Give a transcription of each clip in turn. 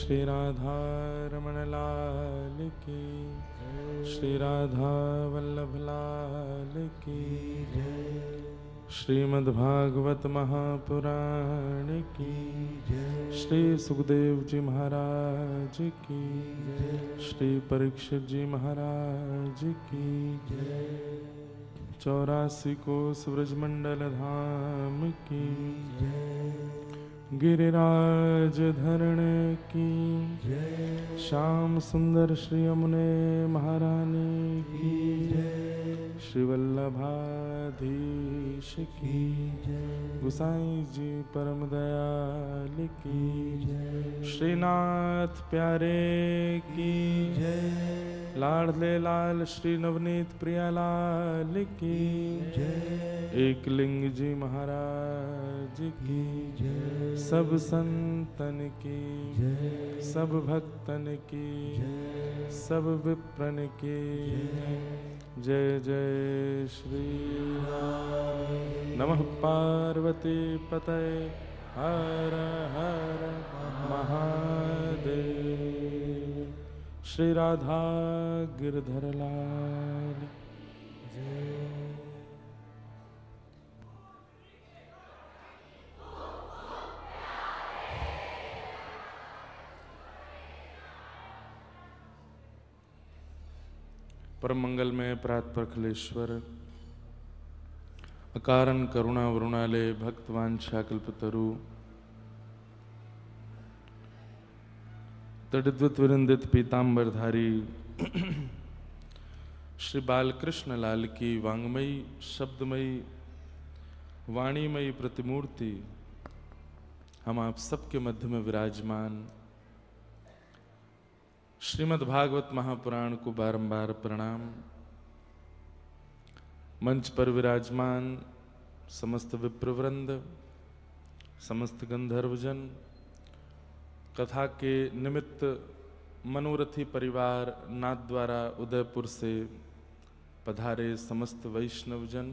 श्री राधा रमण लाल की, श्री राधा वल्लभ लाल की, श्रीमद्भागवत महापुराण की, श्री सुखदेव जी महाराज की, श्री परीक्षित जी महाराज की, 84 कोस ब्रजमंडल धाम की, गिरिराज धरण की, श्याम सुंदर श्री यमुने महारानी की, श्री वल्लभाधीश की, गुसाई जी परम दयाल की, श्रीनाथ प्यारे की, लाडले लाल श्री नवनीत प्रियालाल की, एकलिंग जी महाराज की, सब संतन की, सब भक्तन की, सब विप्रन की, जय जय श्री राम। नमः पार्वती पतये हर हर महादेव। श्री राधा गिरधर लाल जय। परम मंगल में प्रातप्रखलेश्वर अकारण करुणा वरुणाले भक्तवांछा कल्पतरु तडिद्वत विरंदित पीतांबरधारी श्री बालकृष्ण लाल की वांगमयी शब्दमयी वाणीमयी प्रतिमूर्ति हम आप सबके मध्य में विराजमान श्रीमद् भागवत महापुराण को बारंबार प्रणाम। मंच पर विराजमान समस्त विप्रवृंद, समस्त गंधर्वजन, कथा के निमित्त मनोरथी परिवार, नाथद्वारा उदयपुर से पधारे समस्त वैष्णवजन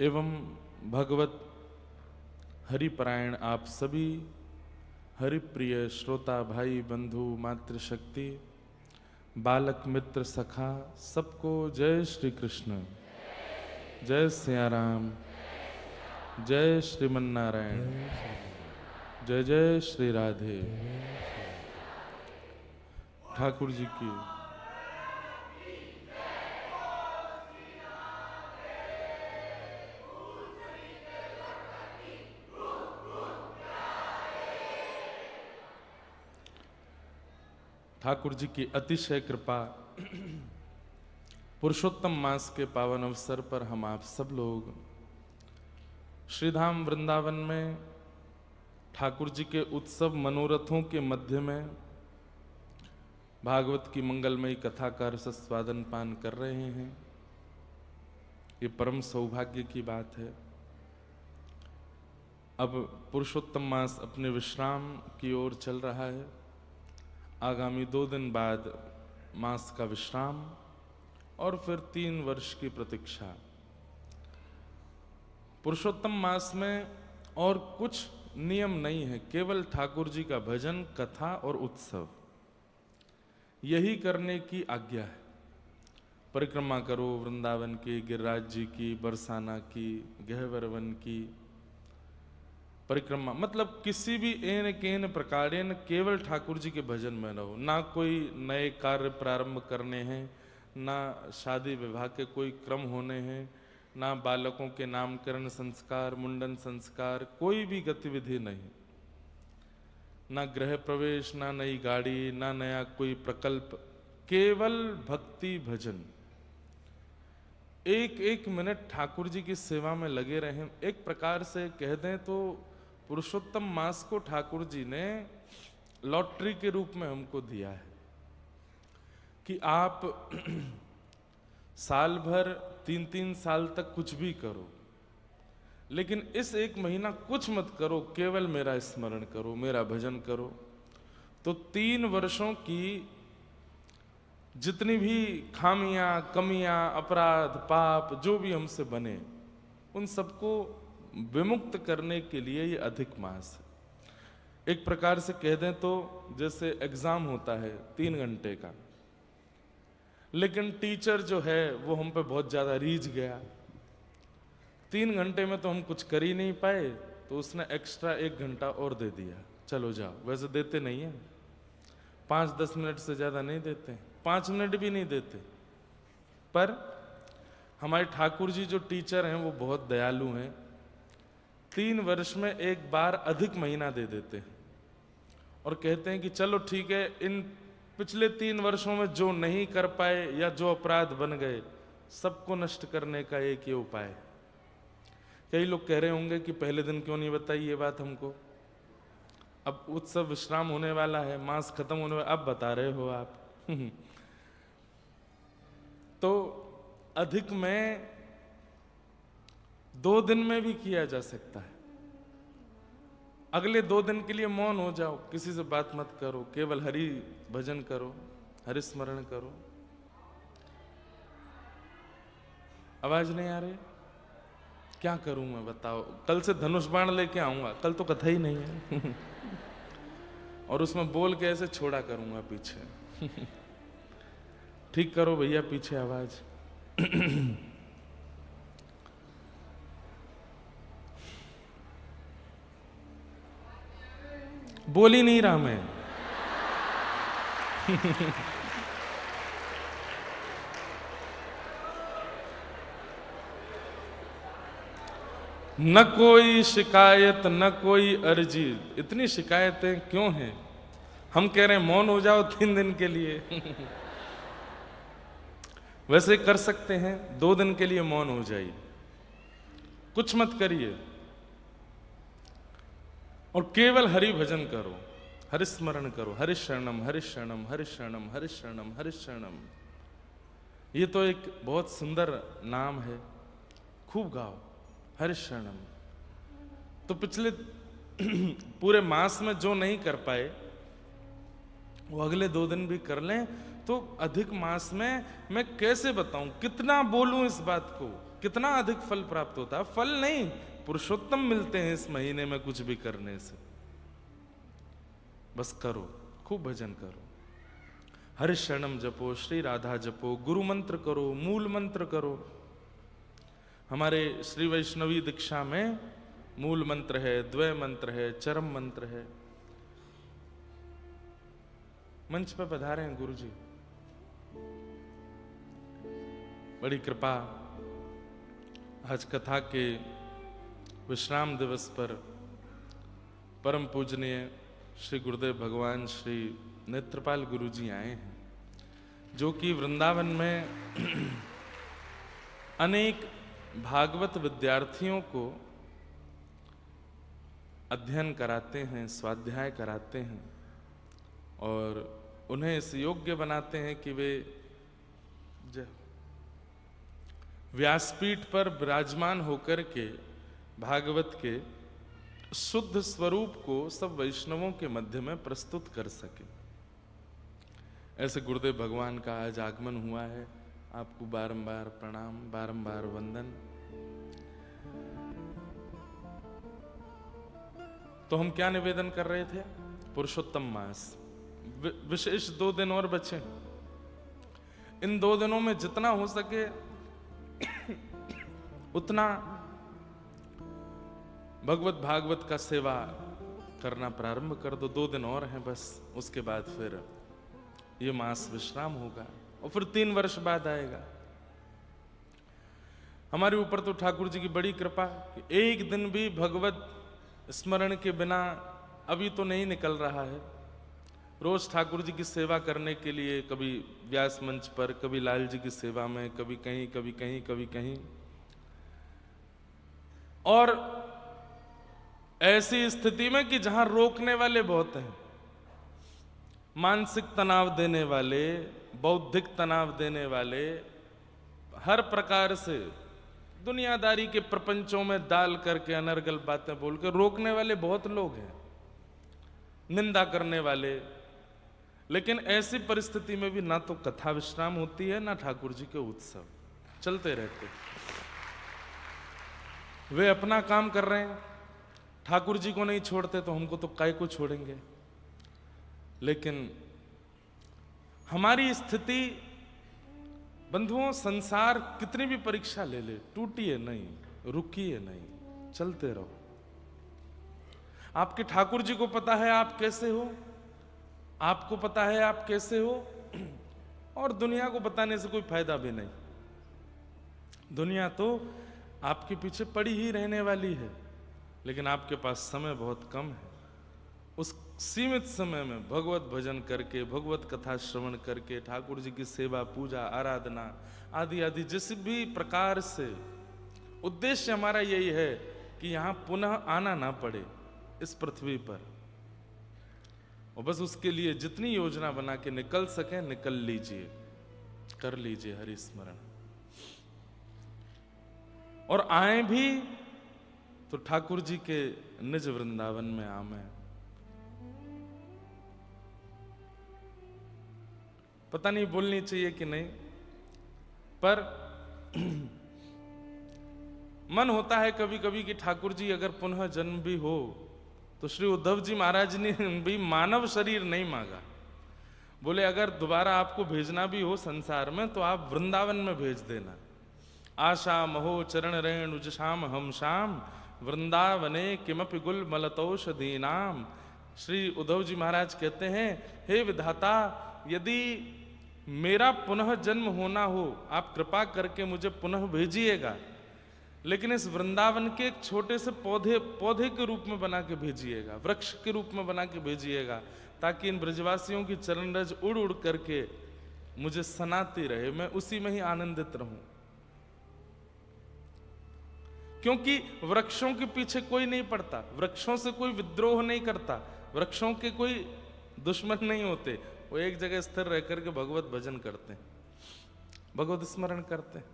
एवं भगवत हरिपरायण आप सभी हरिप्रिय श्रोता भाई बंधु मातृशक्ति बालक मित्र सखा सबको जय श्री कृष्ण, जय सियाराम, जय श्रीमन्नारायण, जय जय श्री राधे। ठाकुर जी की ठाकुर जी की अतिशय कृपा पुरुषोत्तम मास के पावन अवसर पर हम आप सब लोग श्रीधाम वृंदावन में ठाकुर जी के उत्सव मनोरथों के मध्य में भागवत की मंगलमयी कथा का रसस्वादन पान कर रहे हैं। ये परम सौभाग्य की बात है। अब पुरुषोत्तम मास अपने विश्राम की ओर चल रहा है। आगामी 2 दिन बाद मास का विश्राम और फिर 3 वर्ष की प्रतीक्षा। पुरुषोत्तम मास में और कुछ नियम नहीं है, केवल ठाकुर जी का भजन, कथा और उत्सव, यही करने की आज्ञा है। परिक्रमा करो वृंदावन की, गिरिराज जी की, बरसाना की, गहवर वन की परिक्रमा, मतलब किसी भी एन केन प्रकारेण केवल ठाकुर जी के भजन में रहो। ना कोई नए कार्य प्रारंभ करने हैं, ना शादी विवाह के कोई क्रम होने हैं, ना बालकों के नामकरण संस्कार, मुंडन संस्कार, कोई भी गतिविधि नहीं। ना गृह प्रवेश, ना नई गाड़ी, ना नया कोई प्रकल्प, केवल भक्ति भजन। एक एक मिनट ठाकुर जी की सेवा में लगे रहें। एक प्रकार से कह दें तो पुरुषोत्तम मास को ठाकुर जी ने लॉटरी के रूप में हमको दिया है कि आप साल भर 3-3 साल तक कुछ भी करो, लेकिन इस 1 महीना कुछ मत करो, केवल मेरा स्मरण करो, मेरा भजन करो। तो 3 वर्षों की जितनी भी खामियां, कमियां, अपराध, पाप जो भी हमसे बने, उन सबको विमुक्त करने के लिए ये अधिक मास है। एक प्रकार से कह दें तो जैसे एग्जाम होता है 3 घंटे का, लेकिन टीचर जो है वो हम पे बहुत ज्यादा रीझ गया। 3 घंटे में तो हम कुछ कर ही नहीं पाए, तो उसने एक्स्ट्रा 1 घंटा और दे दिया, चलो जाओ। वैसे देते नहीं है, 5-10 मिनट से ज्यादा नहीं देते, 5 मिनट भी नहीं देते। पर हमारे ठाकुर जी जो टीचर हैं वो बहुत दयालु हैं, 3 वर्ष में 1 बार अधिक महीना दे देते हैं और कहते हैं कि चलो ठीक है, इन पिछले 3 वर्षों में जो नहीं कर पाए या जो अपराध बन गए सबको नष्ट करने का एक ही उपाय है। कई लोग कह रहे होंगे कि पहले दिन क्यों नहीं बताई ये बात हमको, अब उत्सव विश्राम होने वाला है, मास खत्म होने वाला, अब बता रहे हो आप। तो अधिक में 2 दिन में भी किया जा सकता है। अगले 2 दिन के लिए मौन हो जाओ, किसी से बात मत करो, केवल हरि भजन करो, हरि स्मरण करो। आवाज नहीं आ रही? क्या करूं मैं बताओ? कल से धनुष बाण लेके आऊंगा, कल तो कथा ही नहीं है। और उसमें बोल के ऐसे छोड़ा करूंगा पीछे। ठीक करो भैया पीछे आवाज। बोल ही नहीं रहा मैं। न कोई शिकायत न कोई अर्जी। इतनी शिकायतें क्यों हैं? हम कह रहे हैं मौन हो जाओ 3 दिन के लिए। वैसे कर सकते हैं, 2 दिन के लिए मौन हो जाइए, कुछ मत करिए और केवल हरि भजन करो, हरि स्मरण करो, हरि शरणम हरि शरणम हरि शरणम हरि शरणम हरि शरणम। ये तो एक बहुत सुंदर नाम है, खूब गाओ हरि शरणम। तो पिछले पूरे मास में जो नहीं कर पाए वो अगले 2 दिन भी कर लें, तो अधिक मास में मैं कैसे बताऊं, कितना बोलूं इस बात को, कितना अधिक फल प्राप्त होता है। फल नहीं, पुरुषोत्तम मिलते हैं इस महीने में कुछ भी करने से। बस करो, खूब भजन करो, हरि शरणम जपो, श्री राधा जपो, गुरु मंत्र करो, मूल मंत्र करो। हमारे श्री वैष्णवी दीक्षा में मूल मंत्र है, द्वय मंत्र है, चरम मंत्र है। मंच पर पधारे हैं गुरु जी, बड़ी कृपा। आज कथा के विश्राम दिवस पर परम पूजनीय श्री गुरुदेव भगवान श्री नेत्रपाल गुरु जी आए हैं, जो कि वृंदावन में अनेक भागवत विद्यार्थियों को अध्ययन कराते हैं, स्वाध्याय कराते हैं और उन्हें इस योग्य बनाते हैं कि वे व्यासपीठ पर विराजमान होकर के भागवत के शुद्ध स्वरूप को सब वैष्णवों के मध्य में प्रस्तुत कर सके। ऐसे गुरुदेव भगवान का आज आगमन हुआ है। आपको बारंबार प्रणाम, बारंबार वंदन। तो हम क्या निवेदन कर रहे थे? पुरुषोत्तम मास, विशेष 2 दिन और बचे। इन 2 दिनों में जितना हो सके उतना भगवत भागवत का सेवा करना प्रारंभ कर दो। 2 दिन और हैं बस, उसके बाद फिर ये मास विश्राम होगा और फिर 3 वर्ष बाद आएगा। हमारे ऊपर तो ठाकुर जी की बड़ी कृपा कि एक दिन भी भगवत स्मरण के बिना अभी तो नहीं निकल रहा है। रोज ठाकुर जी की सेवा करने के लिए, कभी व्यास मंच पर, कभी लाल जी की सेवा में, कभी कहीं कभी कहीं कभी कहीं। और ऐसी स्थिति में कि जहां रोकने वाले बहुत हैं, मानसिक तनाव देने वाले, बौद्धिक तनाव देने वाले, हर प्रकार से दुनियादारी के प्रपंचों में डाल करके अनर्गल बातें बोलकर रोकने वाले बहुत लोग हैं, निंदा करने वाले। लेकिन ऐसी परिस्थिति में भी ना तो कथा विश्राम होती है, ना ठाकुर जी के उत्सव चलते रहते। वे अपना काम कर रहे हैं, ठाकुर जी को नहीं छोड़ते तो हमको तो काय को छोड़ेंगे। लेकिन हमारी स्थिति बंधुओं, संसार कितनी भी परीक्षा ले ले, टूटिए नहीं, रुकिए नहीं, चलते रहो। आपके ठाकुर जी को पता है आप कैसे हो, आपको पता है आप कैसे हो, और दुनिया को बताने से कोई फायदा भी नहीं। दुनिया तो आपके पीछे पड़ी ही रहने वाली है, लेकिन आपके पास समय बहुत कम है। उस सीमित समय में भगवत भजन करके, भगवत कथा श्रवण करके, ठाकुर जी की सेवा, पूजा, आराधना आदि आदि जिस भी प्रकार से, उद्देश्य हमारा यही है कि यहां पुनः आना ना पड़े इस पृथ्वी पर, और बस उसके लिए जितनी योजना बना के निकल सके निकल लीजिए, कर लीजिए हरि स्मरण। और आए भी तो ठाकुर जी के निज वृंदावन में आमे। पता नहीं बोलनी चाहिए कि नहीं, पर मन होता है कभी कभी कि ठाकुर जी अगर पुनः जन्म भी हो तो श्री उद्धव जी महाराज ने भी मानव शरीर नहीं मांगा। बोले अगर दोबारा आपको भेजना भी हो संसार में तो आप वृंदावन में भेज देना। आशा महो चरण रेणुज श्याम हम श्याम वृंदावने किमपि गुल मलतौषधीनाम। श्री उद्धव जी महाराज कहते हैं, हे विधाता, यदि मेरा पुनः जन्म होना हो, आप कृपा करके मुझे पुनः भेजिएगा, लेकिन इस वृंदावन के एक छोटे से पौधे के रूप में बना के भेजिएगा, वृक्ष के रूप में बना के भेजिएगा, ताकि इन ब्रजवासियों की चरण रज उड़ उड़ करके मुझे सनाती रहे, मैं उसी में ही आनंदित रहूं। क्योंकि वृक्षों के पीछे कोई नहीं पड़ता, वृक्षों से कोई विद्रोह नहीं करता, वृक्षों के कोई दुश्मन नहीं होते। वो एक जगह स्थिर रह करके भगवत भजन करते हैं, भगवत स्मरण करते हैं,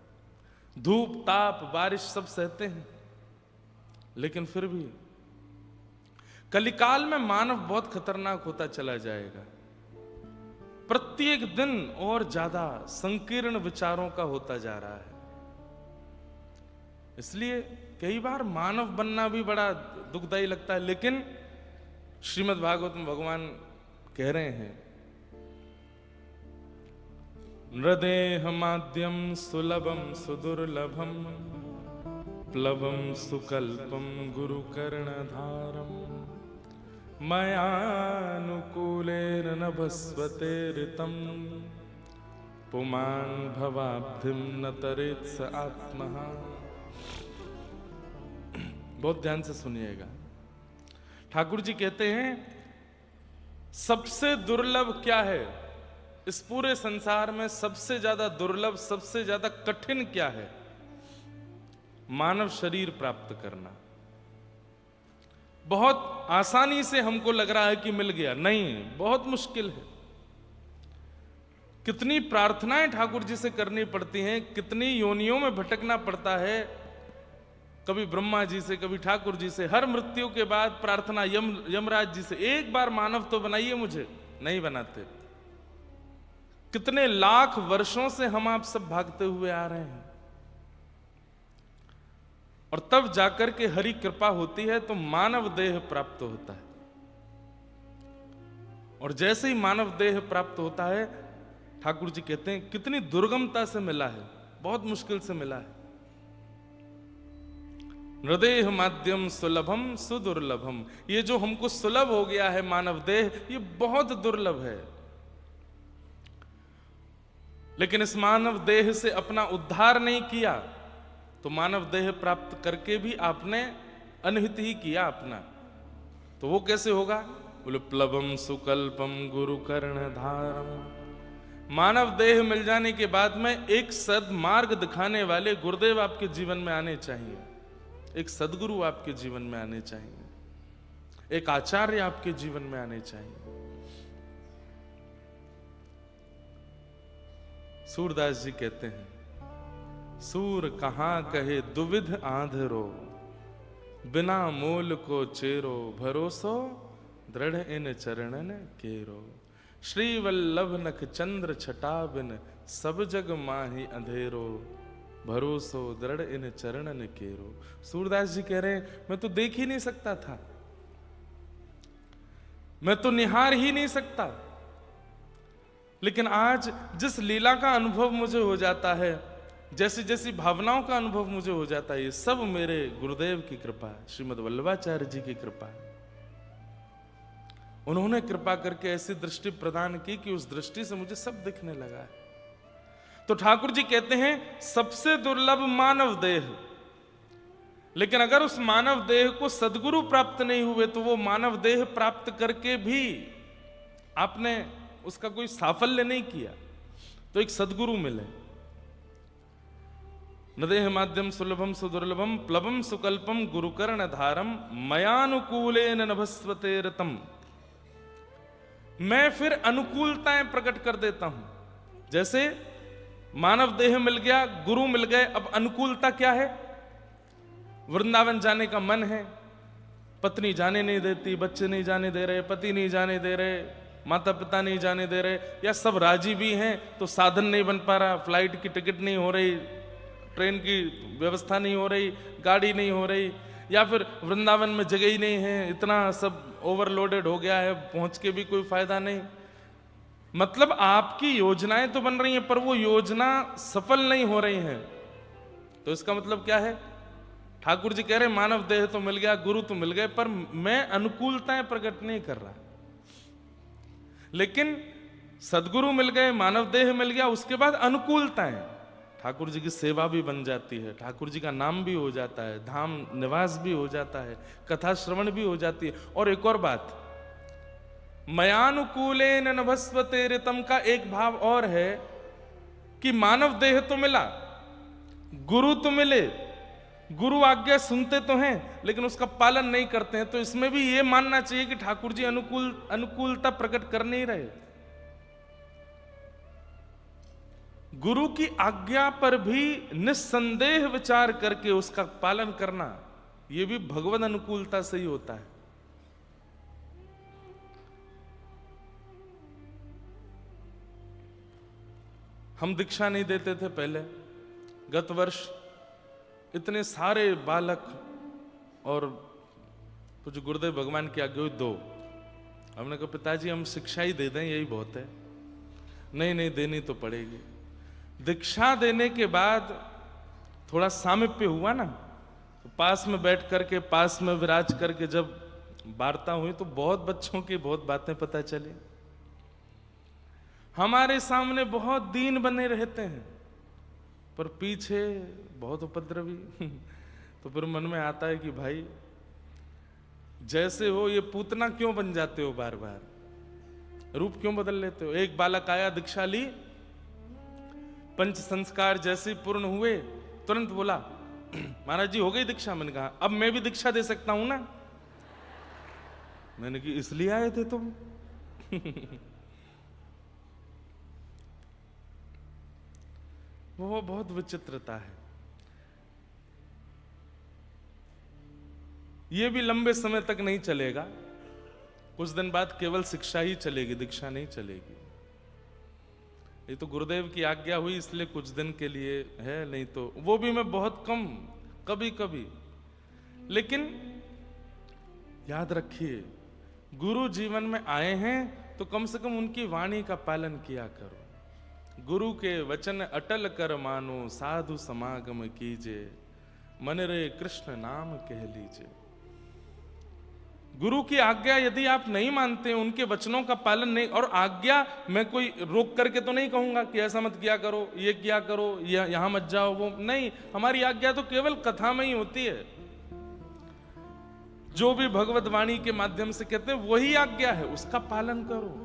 धूप ताप बारिश सब सहते हैं। लेकिन फिर भी कलिकाल में मानव बहुत खतरनाक होता चला जाएगा। प्रत्येक दिन और ज्यादा संकीर्ण विचारों का होता जा रहा है। इसलिए कई बार मानव बनना भी बड़ा दुखदायी लगता है। लेकिन श्रीमद् भागवत में भगवान कह रहे हैं, नृदेह माद्यम सुलभम सुदुर्लभम प्लवम सुकल्पम गुरु कर्णधारम मयानुकूलेन नभस्वते ऋतम पुमान् भवाब्धिम न तरेत् स आत्मः। बहुत ध्यान से सुनिएगा। ठाकुर जी कहते हैं सबसे दुर्लभ क्या है इस पूरे संसार में, सबसे ज्यादा दुर्लभ, सबसे ज्यादा कठिन क्या है? मानव शरीर प्राप्त करना। बहुत आसानी से हमको लग रहा है कि मिल गया, नहीं, बहुत मुश्किल है। कितनी प्रार्थनाएं ठाकुर जी से करनी पड़ती हैं, कितनी योनियों में भटकना पड़ता है, कभी ब्रह्मा जी से, कभी ठाकुर जी से, हर मृत्यु के बाद प्रार्थना यमराज जी से, एक बार मानव तो बनाइए मुझे, नहीं बनाते। कितने लाख वर्षों से हम आप सब भागते हुए आ रहे हैं, और तब जाकर के हरि कृपा होती है तो मानव देह प्राप्त होता है। और जैसे ही मानव देह प्राप्त होता है, ठाकुर जी कहते हैं कितनी दुर्गमता से मिला है, बहुत मुश्किल से मिला है। नृदेह माध्यम सुलभम सुदुर्लभम, ये जो हमको सुलभ हो गया है मानव देह, ये बहुत दुर्लभ है। लेकिन इस मानव देह से अपना उद्धार नहीं किया तो मानव देह प्राप्त करके भी आपने अनहित ही किया अपना। तो वो कैसे होगा? बोले प्लवम सुकल्पम गुरु कर्णधारम। मानव देह मिल जाने के बाद में एक सद्मार्ग दिखाने वाले गुरुदेव आपके जीवन में आने चाहिए, एक सदगुरु आपके जीवन में आने चाहिए, एक आचार्य आपके जीवन में आने चाहिए। सूरदास जी कहते हैं, सूर कहां कहे दुविध आंधरो, बिना मोल को चेरो, भरोसो दृढ़ इन चरणन केरो। श्री वल्लभ नख चंद्र छटा बिन, सब जग माही अंधेरो। भरोसो दृढ़ इन चरणन केरो। सूरदास जी कह रहे हैं मैं तो देख ही नहीं सकता था, मैं तो निहार ही नहीं सकता, लेकिन आज जिस लीला का अनुभव मुझे हो जाता है, जैसी जैसी भावनाओं का अनुभव मुझे हो जाता है, ये सब मेरे गुरुदेव की कृपा है, श्रीमद् वल्लभाचार्य जी की कृपा है। उन्होंने कृपा करके ऐसी दृष्टि प्रदान की कि उस दृष्टि से मुझे सब दिखने लगा है। तो ठाकुर जी कहते हैं सबसे दुर्लभ मानव देह, लेकिन अगर उस मानव देह को सद्गुरु प्राप्त नहीं हुए तो वो मानव देह प्राप्त करके भी आपने उसका कोई साफल्य नहीं किया। तो एक सद्गुरु मिले। नदेह माध्यम सुलभम सुदुर्लभम प्लवम सुकल्पम गुरुकर्ण धारम मयानुकूलेन नभस्वते रतम। मैं फिर अनुकूलताएं प्रकट कर देता हूं। जैसे मानव देह मिल गया, गुरु मिल गए, अब अनुकूलता क्या है? वृंदावन जाने का मन है, पत्नी जाने नहीं देती, बच्चे नहीं जाने दे रहे, पति नहीं जाने दे रहे, माता पिता नहीं जाने दे रहे, या सब राजी भी हैं तो साधन नहीं बन पा रहा, फ्लाइट की टिकट नहीं हो रही, ट्रेन की व्यवस्था नहीं हो रही, गाड़ी नहीं हो रही, या फिर वृंदावन में जगह ही नहीं है, इतना सब ओवरलोडेड हो गया है, पहुंच के भी कोई फायदा नहीं। मतलब आपकी योजनाएं तो बन रही हैं पर वो योजना सफल नहीं हो रही है। तो इसका मतलब क्या है? ठाकुर जी कह रहे मानव देह तो मिल गया, गुरु तो मिल गए, पर मैं अनुकूलताएं प्रकट नहीं कर रहा। लेकिन सदगुरु मिल गए, मानव देह मिल गया, उसके बाद अनुकूलताएं, ठाकुर जी की सेवा भी बन जाती है, ठाकुर जी का नाम भी हो जाता है, धाम निवास भी हो जाता है, कथा श्रवण भी हो जाती है। और एक और बात, मयानुकूलेन नभस्वते ऋतम का एक भाव और है कि मानव देह तो मिला, गुरु तो मिले, गुरु आज्ञा सुनते तो हैं लेकिन उसका पालन नहीं करते हैं। तो इसमें भी ये मानना चाहिए कि ठाकुर जी अनुकूलता प्रकट कर नहीं रहे। गुरु की आज्ञा पर भी निस्संदेह विचार करके उसका पालन करना, यह भी भगवत अनुकूलता से ही होता है। हम दीक्षा नहीं देते थे पहले। गत वर्ष इतने सारे बालक और कुछ गुरुदेव भगवान की आज्ञा हुई 2। हमने कहा पिताजी हम शिक्षा ही दे दें, यही बहुत है। नहीं देनी तो पड़ेगी। दीक्षा देने के बाद थोड़ा सामिप्य हुआ ना, तो पास में बैठ करके, पास में विराज करके जब वार्ता हुई तो बहुत बच्चों की बहुत बातें पता चली। हमारे सामने बहुत दीन बने रहते हैं पर पीछे बहुत उपद्रवी। तो फिर मन में आता है कि भाई जैसे हो ये पूतना क्यों बन जाते हो, बार बार रूप क्यों बदल लेते हो? एक बालक आया, दीक्षा ली, पंच संस्कार जैसे पूर्ण हुए तुरंत बोला महाराज जी हो गई दीक्षा। मैंने कहा अब मैं भी दीक्षा दे सकता हूं ना। मैंने कहा इसलिए आए थे तुम? वो बहुत विचित्रता है। ये भी लंबे समय तक नहीं चलेगा। कुछ दिन बाद केवल शिक्षा ही चलेगी, दीक्षा नहीं चलेगी। ये तो गुरुदेव की आज्ञा हुई इसलिए कुछ दिन के लिए है, नहीं तो वो भी मैं बहुत कम, कभी कभी। लेकिन याद रखिए गुरु जीवन में आए हैं तो कम से कम उनकी वाणी का पालन किया करो। गुरु के वचन अटल कर मानो, साधु समागम कीजे, मन रे कृष्ण नाम कह लीजिए। गुरु की आज्ञा यदि आप नहीं मानते, उनके वचनों का पालन नहीं, और आज्ञा मैं कोई रोक करके तो नहीं कहूंगा कि ऐसा मत किया करो, ये किया करो, यहां मत जाओ, वो नहीं। हमारी आज्ञा तो केवल कथा में ही होती है। जो भी भगवत वाणी के माध्यम से कहते हैं वही आज्ञा है, उसका पालन करो।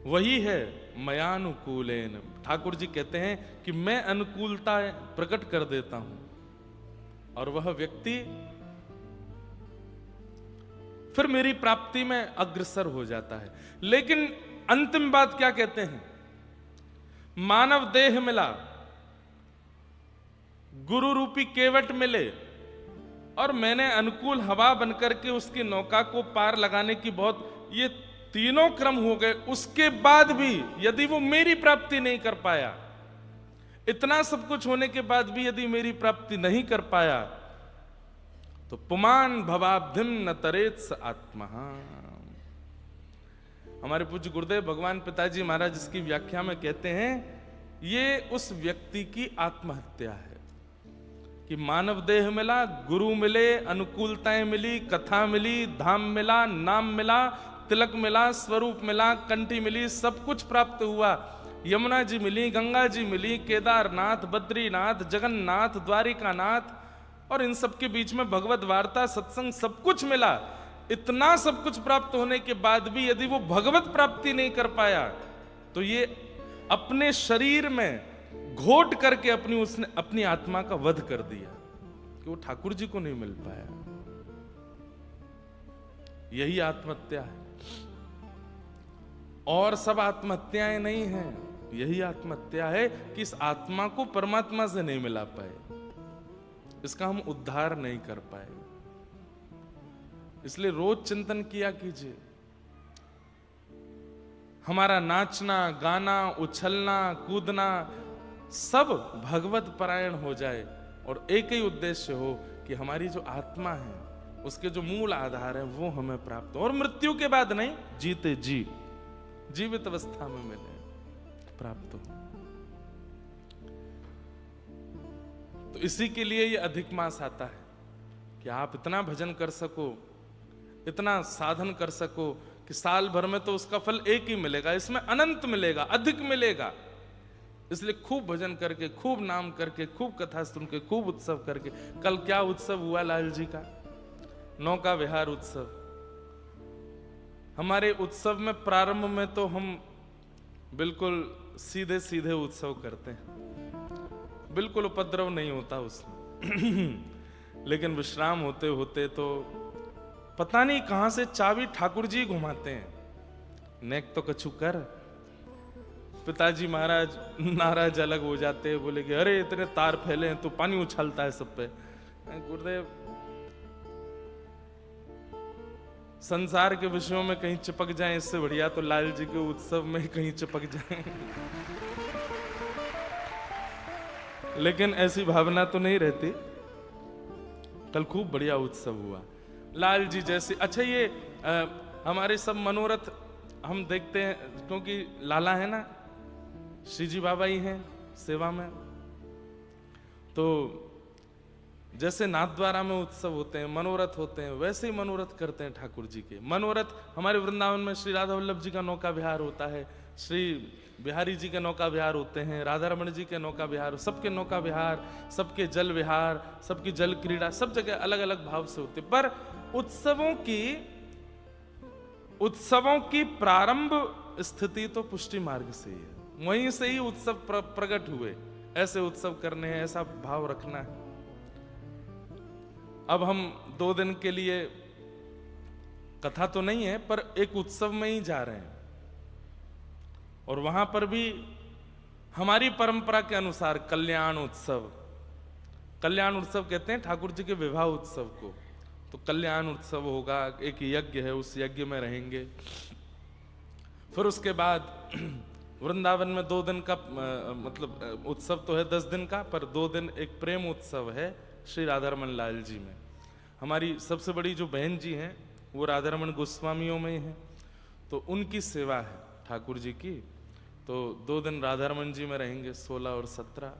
वही है मयानुकूलेन। ठाकुर जी कहते हैं कि मैं अनुकूलता प्रकट कर देता हूं और वह व्यक्ति फिर मेरी प्राप्ति में अग्रसर हो जाता है। लेकिन अंतिम बात क्या कहते हैं? मानव देह मिला, गुरु रूपी केवट मिले, और मैंने अनुकूल हवा बनकर के उसकी नौका को पार लगाने की बहुत, ये तीनों क्रम हो गए, उसके बाद भी यदि वो मेरी प्राप्ति नहीं कर पाया, इतना सब कुछ होने के बाद भी यदि मेरी प्राप्ति नहीं कर पाया, तो पुमान भवाब्धिम न तरेत स आत्मा। हमारे पूज्य गुरुदेव भगवान पिताजी महाराज इसकी व्याख्या में कहते हैं, ये उस व्यक्ति की आत्महत्या है कि मानव देह मिला, गुरु मिले, अनुकूलताएं मिली, कथा मिली, धाम मिला, नाम मिला, तिलक मिला, स्वरूप मिला, कंठी मिली, सब कुछ प्राप्त हुआ। यमुना जी मिली, गंगा जी मिली, केदारनाथ, बद्रीनाथ, जगन्नाथ, द्वारिकानाथ, और इन सब के बीच में भगवत वार्ता, सत्संग, सब कुछ मिला। इतना सब कुछ प्राप्त होने के बाद भी यदि वो भगवत प्राप्ति नहीं कर पाया, तो ये अपने शरीर में घोट करके उसने अपनी आत्मा का वध कर दिया कि वो ठाकुर जी को नहीं मिल पाया। यही आत्महत्या है, और सब आत्महत्याएं नहीं हैं। यही आत्महत्या है कि इस आत्मा को परमात्मा से नहीं मिला पाए, इसका हम उद्धार नहीं कर पाए। इसलिए रोज चिंतन किया कीजिए, हमारा नाचना, गाना, उछलना, कूदना सब भगवत परायण हो जाए, और एक ही उद्देश्य हो कि हमारी जो आत्मा है, उसके जो मूल आधार है, वो हमें प्राप्त हो, और मृत्यु के बाद नहीं, जीते जी जीवित अवस्था में मिले, प्राप्त हो। तो इसी के लिए ये अधिक मास आता है कि आप इतना भजन कर सको, इतना साधन कर सको कि साल भर में तो उसका फल एक ही मिलेगा, इसमें अनंत मिलेगा, अधिक मिलेगा। इसलिए खूब भजन करके, खूब नाम करके, खूब कथा सुन के, खूब उत्सव करके। कल क्या उत्सव हुआ लाल जी का? नौका विहार उत्सव। हमारे उत्सव में प्रारंभ में तो हम बिल्कुल सीधे सीधे उत्सव करते हैं, बिल्कुल उपद्रव नहीं होता उसमें। लेकिन विश्राम होते होते तो पता नहीं कहां से चाबी ठाकुर जी घुमाते हैं, नेक तो कछु कर। पिताजी महाराज नाराज अलग हो जाते हैं, बोले कि अरे इतने तार फैले हैं, तो पानी उछलता है सब पे। गुरुदेव, संसार के विषयों में कहीं चिपक जाएं, इससे बढ़िया तो लाल जी के उत्सव में कहीं चिपक जाएं। लेकिन ऐसी भावना तो नहीं रहती। कल खूब बढ़िया उत्सव हुआ, लाल जी जैसे। अच्छा, ये हमारे सब मनोरथ हम देखते हैं, क्योंकि लाला है ना, श्री जी बाबा ही हैं सेवा में। तो जैसे नाथद्वारा में उत्सव होते हैं, मनोरथ होते हैं, वैसे ही मनोरथ करते हैं ठाकुर जी के। मनोरथ हमारे वृंदावन में श्री राधा वल्लभ जी का नौका विहार होता है, श्री बिहारी जी के नौका विहार होते हैं, राधा रमण जी के नौका विहार, सबके नौका विहार, सबके जल विहार, सबकी जल क्रीड़ा, सब जगह अलग अलग भाव से होते। पर उत्सवों की प्रारंभ स्थिति तो पुष्टि मार्ग से ही है, वहीं से ही उत्सव प्रकट हुए। ऐसे उत्सव करने हैं, ऐसा भाव रखना है। अब हम 2 दिन के लिए, कथा तो नहीं है, पर एक उत्सव में ही जा रहे हैं, और वहां पर भी हमारी परंपरा के अनुसार कल्याण उत्सव कहते हैं ठाकुर जी के विवाह उत्सव को। तो कल्याण उत्सव होगा, एक यज्ञ है, उस यज्ञ में रहेंगे। फिर उसके बाद वृंदावन में 2 दिन का मतलब उत्सव तो है 10 दिन का, पर 2 दिन एक प्रेम उत्सव है श्री राधारमण लाल जी में। हमारी सबसे बड़ी जो बहन जी हैं वो राधारमण गोस्वामियों में हैं, तो उनकी सेवा है ठाकुर जी की। तो 2 दिन राधारमण जी में रहेंगे, 16 और 17।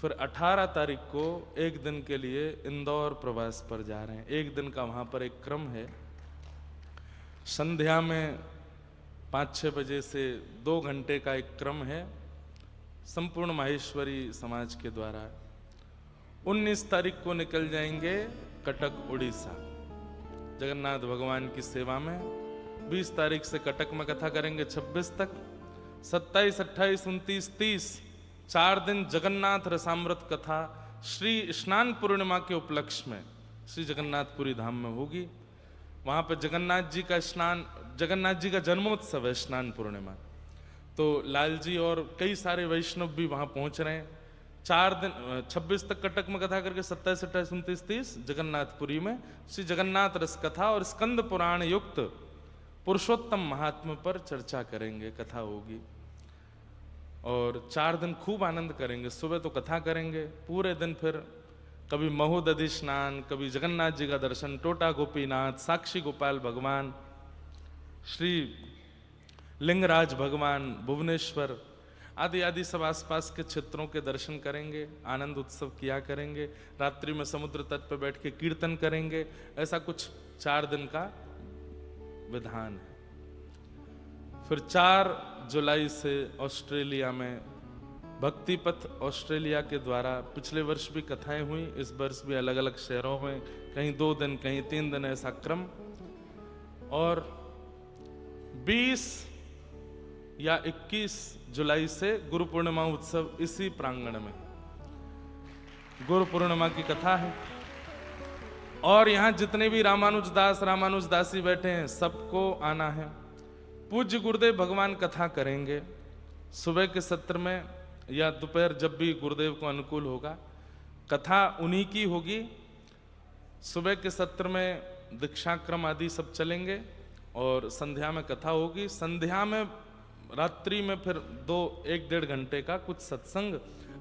फिर 18 तारीख को एक दिन के लिए इंदौर प्रवास पर जा रहे हैं। एक दिन का वहां पर एक क्रम है, संध्या में 5-6 बजे से 2 घंटे का एक क्रम है, संपूर्ण माहेश्वरी समाज के द्वारा। 19 तारीख को निकल जाएंगे कटक उड़ीसा जगन्नाथ भगवान की सेवा में। 20 तारीख से कटक में कथा करेंगे 26 तक। 27, 28, 29, 30 4 दिन जगन्नाथ रसामृत कथा श्री स्नान पूर्णिमा के उपलक्ष्य में श्री जगन्नाथपुरी धाम में होगी। वहां पर जगन्नाथ जी का स्नान, जगन्नाथ जी का जन्मोत्सव है स्नान पूर्णिमा। तो लाल जी और कई सारे वैष्णव भी वहां पहुंच रहे हैं। 4 दिन 26 तक कटक में कथा करके 27, 28, 29, 30 जगन्नाथपुरी में श्री जगन्नाथ रस कथा और स्कंद पुराण युक्त पुरुषोत्तम महात्मा पर चर्चा करेंगे, कथा होगी। और 4 दिन खूब आनंद करेंगे। सुबह तो कथा करेंगे, पूरे दिन फिर कभी महोदधि स्नान, कभी जगन्नाथ जी का दर्शन, टोटा गोपीनाथ, साक्षी गोपाल भगवान, श्री लिंगराज भगवान, भुवनेश्वर आदि आदि सब आसपास के क्षेत्रों के दर्शन करेंगे, आनंद उत्सव किया करेंगे। रात्रि में समुद्र तट पर बैठ के कीर्तन करेंगे। ऐसा कुछ 4 दिन का विधान है। फिर 4 जुलाई से ऑस्ट्रेलिया में भक्ति पथ ऑस्ट्रेलिया के द्वारा, पिछले वर्ष भी कथाएं हुई, इस वर्ष भी अलग अलग शहरों में, कहीं 2 दिन कहीं 3 दिन ऐसा क्रम। और 20 या 21 जुलाई से गुरु पूर्णिमा उत्सव इसी प्रांगण में, गुरु पूर्णिमा की कथा है। और यहां जितने भी रामानुजदास रामानुजदासी बैठे हैं सबको आना है। पूज्य गुरुदेव भगवान कथा करेंगे सुबह के सत्र में या दोपहर, जब भी गुरुदेव को अनुकूल होगा। कथा उन्हीं की होगी। सुबह के सत्र में दीक्षाक्रम आदि सब चलेंगे और संध्या में कथा होगी। संध्या में रात्रि में फिर 1-1.5 घंटे का कुछ सत्संग,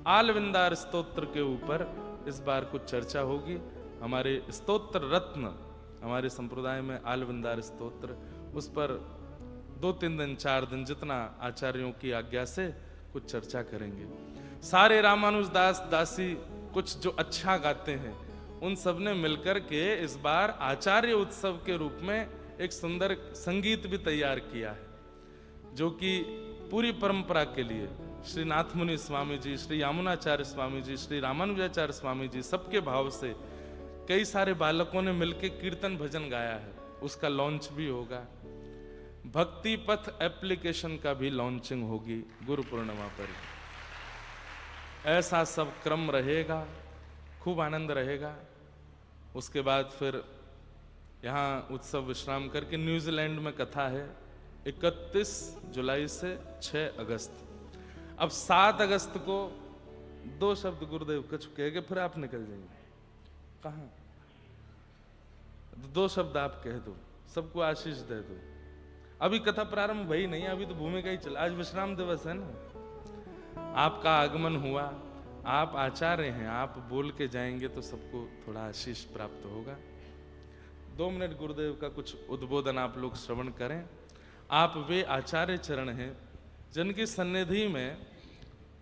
आलविंदार स्तोत्र के ऊपर इस बार कुछ चर्चा होगी। हमारे स्तोत्र रत्न, हमारे संप्रदाय में आलविंदार स्तोत्र, उस पर 2-3 दिन 4 दिन जितना आचार्यों की आज्ञा से कुछ चर्चा करेंगे। सारे रामानुजदास दासी कुछ जो अच्छा गाते हैं उन सब ने मिलकर के इस बार आचार्य उत्सव के रूप में एक सुंदर संगीत भी तैयार किया है, जो कि पूरी परंपरा के लिए श्री नाथमुनि स्वामी जी, श्री यामुनाचार्य स्वामी जी, श्री रामानुजाचार्य स्वामी जी, सबके भाव से कई सारे बालकों ने मिलकर कीर्तन भजन गाया है। उसका लॉन्च भी होगा। भक्ति पथ एप्लीकेशन का भी लॉन्चिंग होगी गुरु पूर्णिमा पर। ऐसा सब क्रम रहेगा, खूब आनंद रहेगा। उसके बाद फिर यहाँ उत्सव विश्राम करके न्यूजीलैंड में कथा है 31 जुलाई से 6 अगस्त। अब 7 अगस्त को 2 शब्द गुरुदेव कुछ कहेंगे, फिर आप निकल जाएंगे। कहाँ? 2 शब्द आप कह दो, सबको आशीष दे दो। अभी कथा प्रारंभ भई नहीं, अभी तो भूमिका ही चला। आज विश्राम दिवस है ना, आपका आगमन हुआ, आप आचार्य हैं, आप बोल के जाएंगे तो सबको थोड़ा आशीष प्राप्त होगा। 2 मिनट गुरुदेव का कुछ उद्बोधन आप लोग श्रवण करें। आप वे आचार्य चरण हैं जिनकी सन्निधि में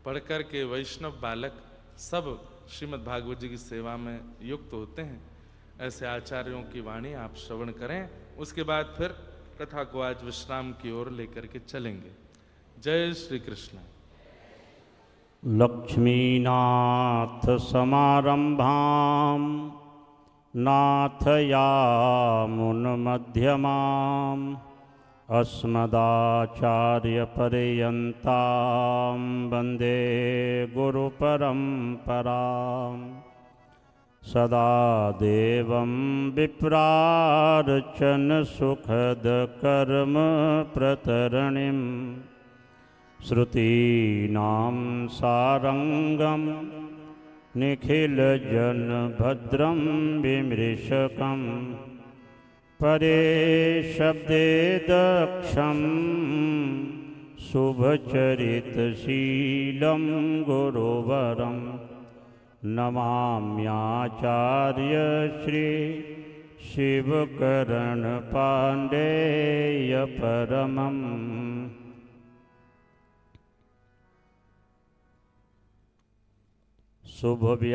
पढ़कर के वैष्णव बालक सब श्रीमद् भागवत जी की सेवा में युक्त होते हैं। ऐसे आचार्यों की वाणी आप श्रवण करें। उसके बाद फिर कथा को आज विश्राम की ओर लेकर के चलेंगे। जय श्री कृष्ण। लक्ष्मीनाथ समारंभां नाथयामुनमध्यमाम् अस्मदाचार्यपर्यन्तां वन्दे गुरुपरम्पराम्। सदा देवं विप्रार्चन सुखदकर्म प्रतरणिं श्रुतीनां सारंगं निखिलजनभद्रं विमृशकं परे शब्दे दक्षं शुभचरितशीलं गुरुवरं नमाम्याचार्य श्री शिवकरण पाण्डेय परमम्। शुभव्यासपीठे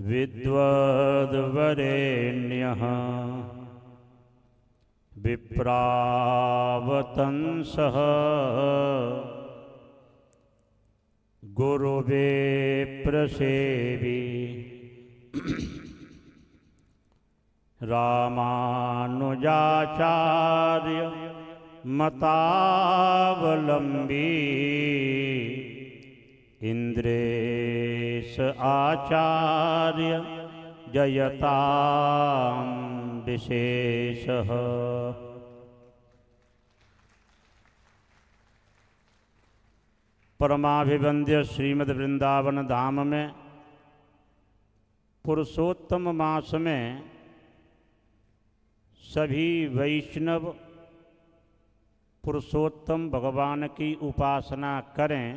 विद्वद्वरेण्यः विप्रावतंसः गुरुवे प्रसेवी रामानुजाचार्य मतावलंबी इंद्रेश आचार्य जयतां विशेषः। परमाभिवंद्य श्रीमद् वृंदावन धाम में पुरुषोत्तम मास में सभी वैष्णव पुरुषोत्तम भगवान की उपासना करें,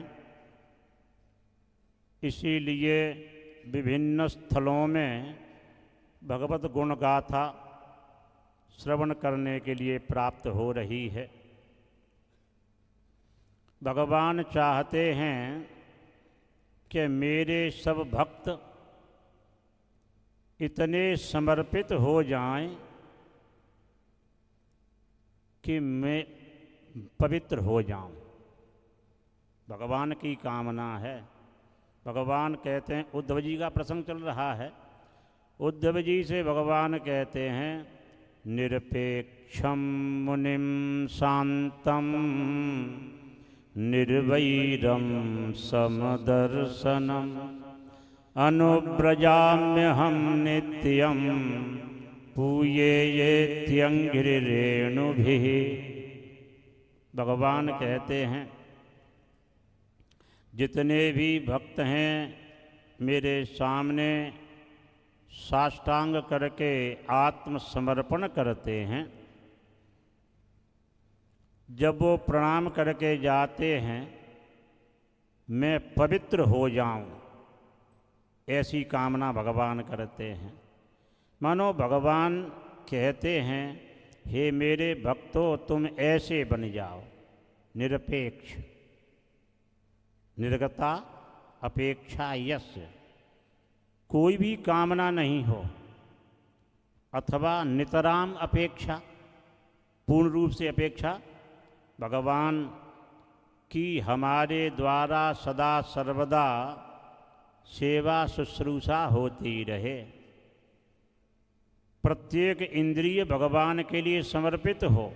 इसीलिए विभिन्न स्थलों में भगवत गुण गाथा श्रवण करने के लिए प्राप्त हो रही है। भगवान चाहते हैं कि मेरे सब भक्त इतने समर्पित हो जाएं कि मैं पवित्र हो जाऊं। भगवान की कामना है। भगवान कहते हैं, उद्धव जी का प्रसंग चल रहा है, उद्धव जी से भगवान कहते हैं, निरपेक्षम मुनिम शांतम निर्वैरम समदर्शनम अनुव्रजाम्यहम नित्यम पूयेत्यंघ्रिरेणुभिः। भगवान कहते हैं, जितने भी भक्त हैं मेरे सामने साष्टांग करके आत्मसमर्पण करते हैं, जब वो प्रणाम करके जाते हैं मैं पवित्र हो जाऊं, ऐसी कामना भगवान करते हैं। मानो भगवान कहते हैं, हे मेरे भक्तों तुम ऐसे बन जाओ, निरपेक्ष, निर्गता अपेक्षा यस्य, कोई भी कामना नहीं हो, अथवा नितराम अपेक्षा, पूर्ण रूप से अपेक्षा, भगवान की हमारे द्वारा सदा सर्वदा सेवा शुश्रूषा होती रहे, प्रत्येक इंद्रिय भगवान के लिए समर्पित हो,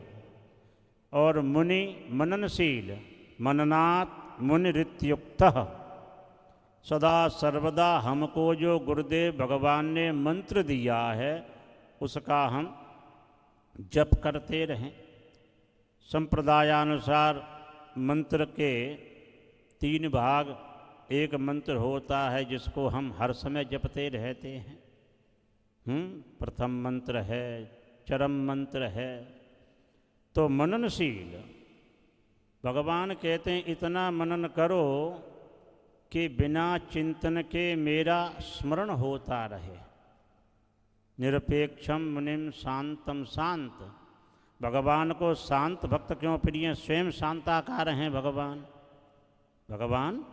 और मुनि मननशील, मननात् मुनिरित्युक्तः, सदा सर्वदा हमको जो गुरुदेव भगवान ने मंत्र दिया है उसका हम जप करते रहें। संप्रदायानुसार मंत्र के 3 भाग, एक मंत्र होता है जिसको हम हर समय जपते रहते हैं। प्रथम मंत्र है, चरम मंत्र है। तो मननशील, भगवान कहते हैं इतना मनन करो कि बिना चिंतन के मेरा स्मरण होता रहे। निरपेक्षम मुनिम शांतम शांत, भगवान को शांत भक्त क्यों प्रिय? स्वयं शांताकार हैं भगवान, भगवान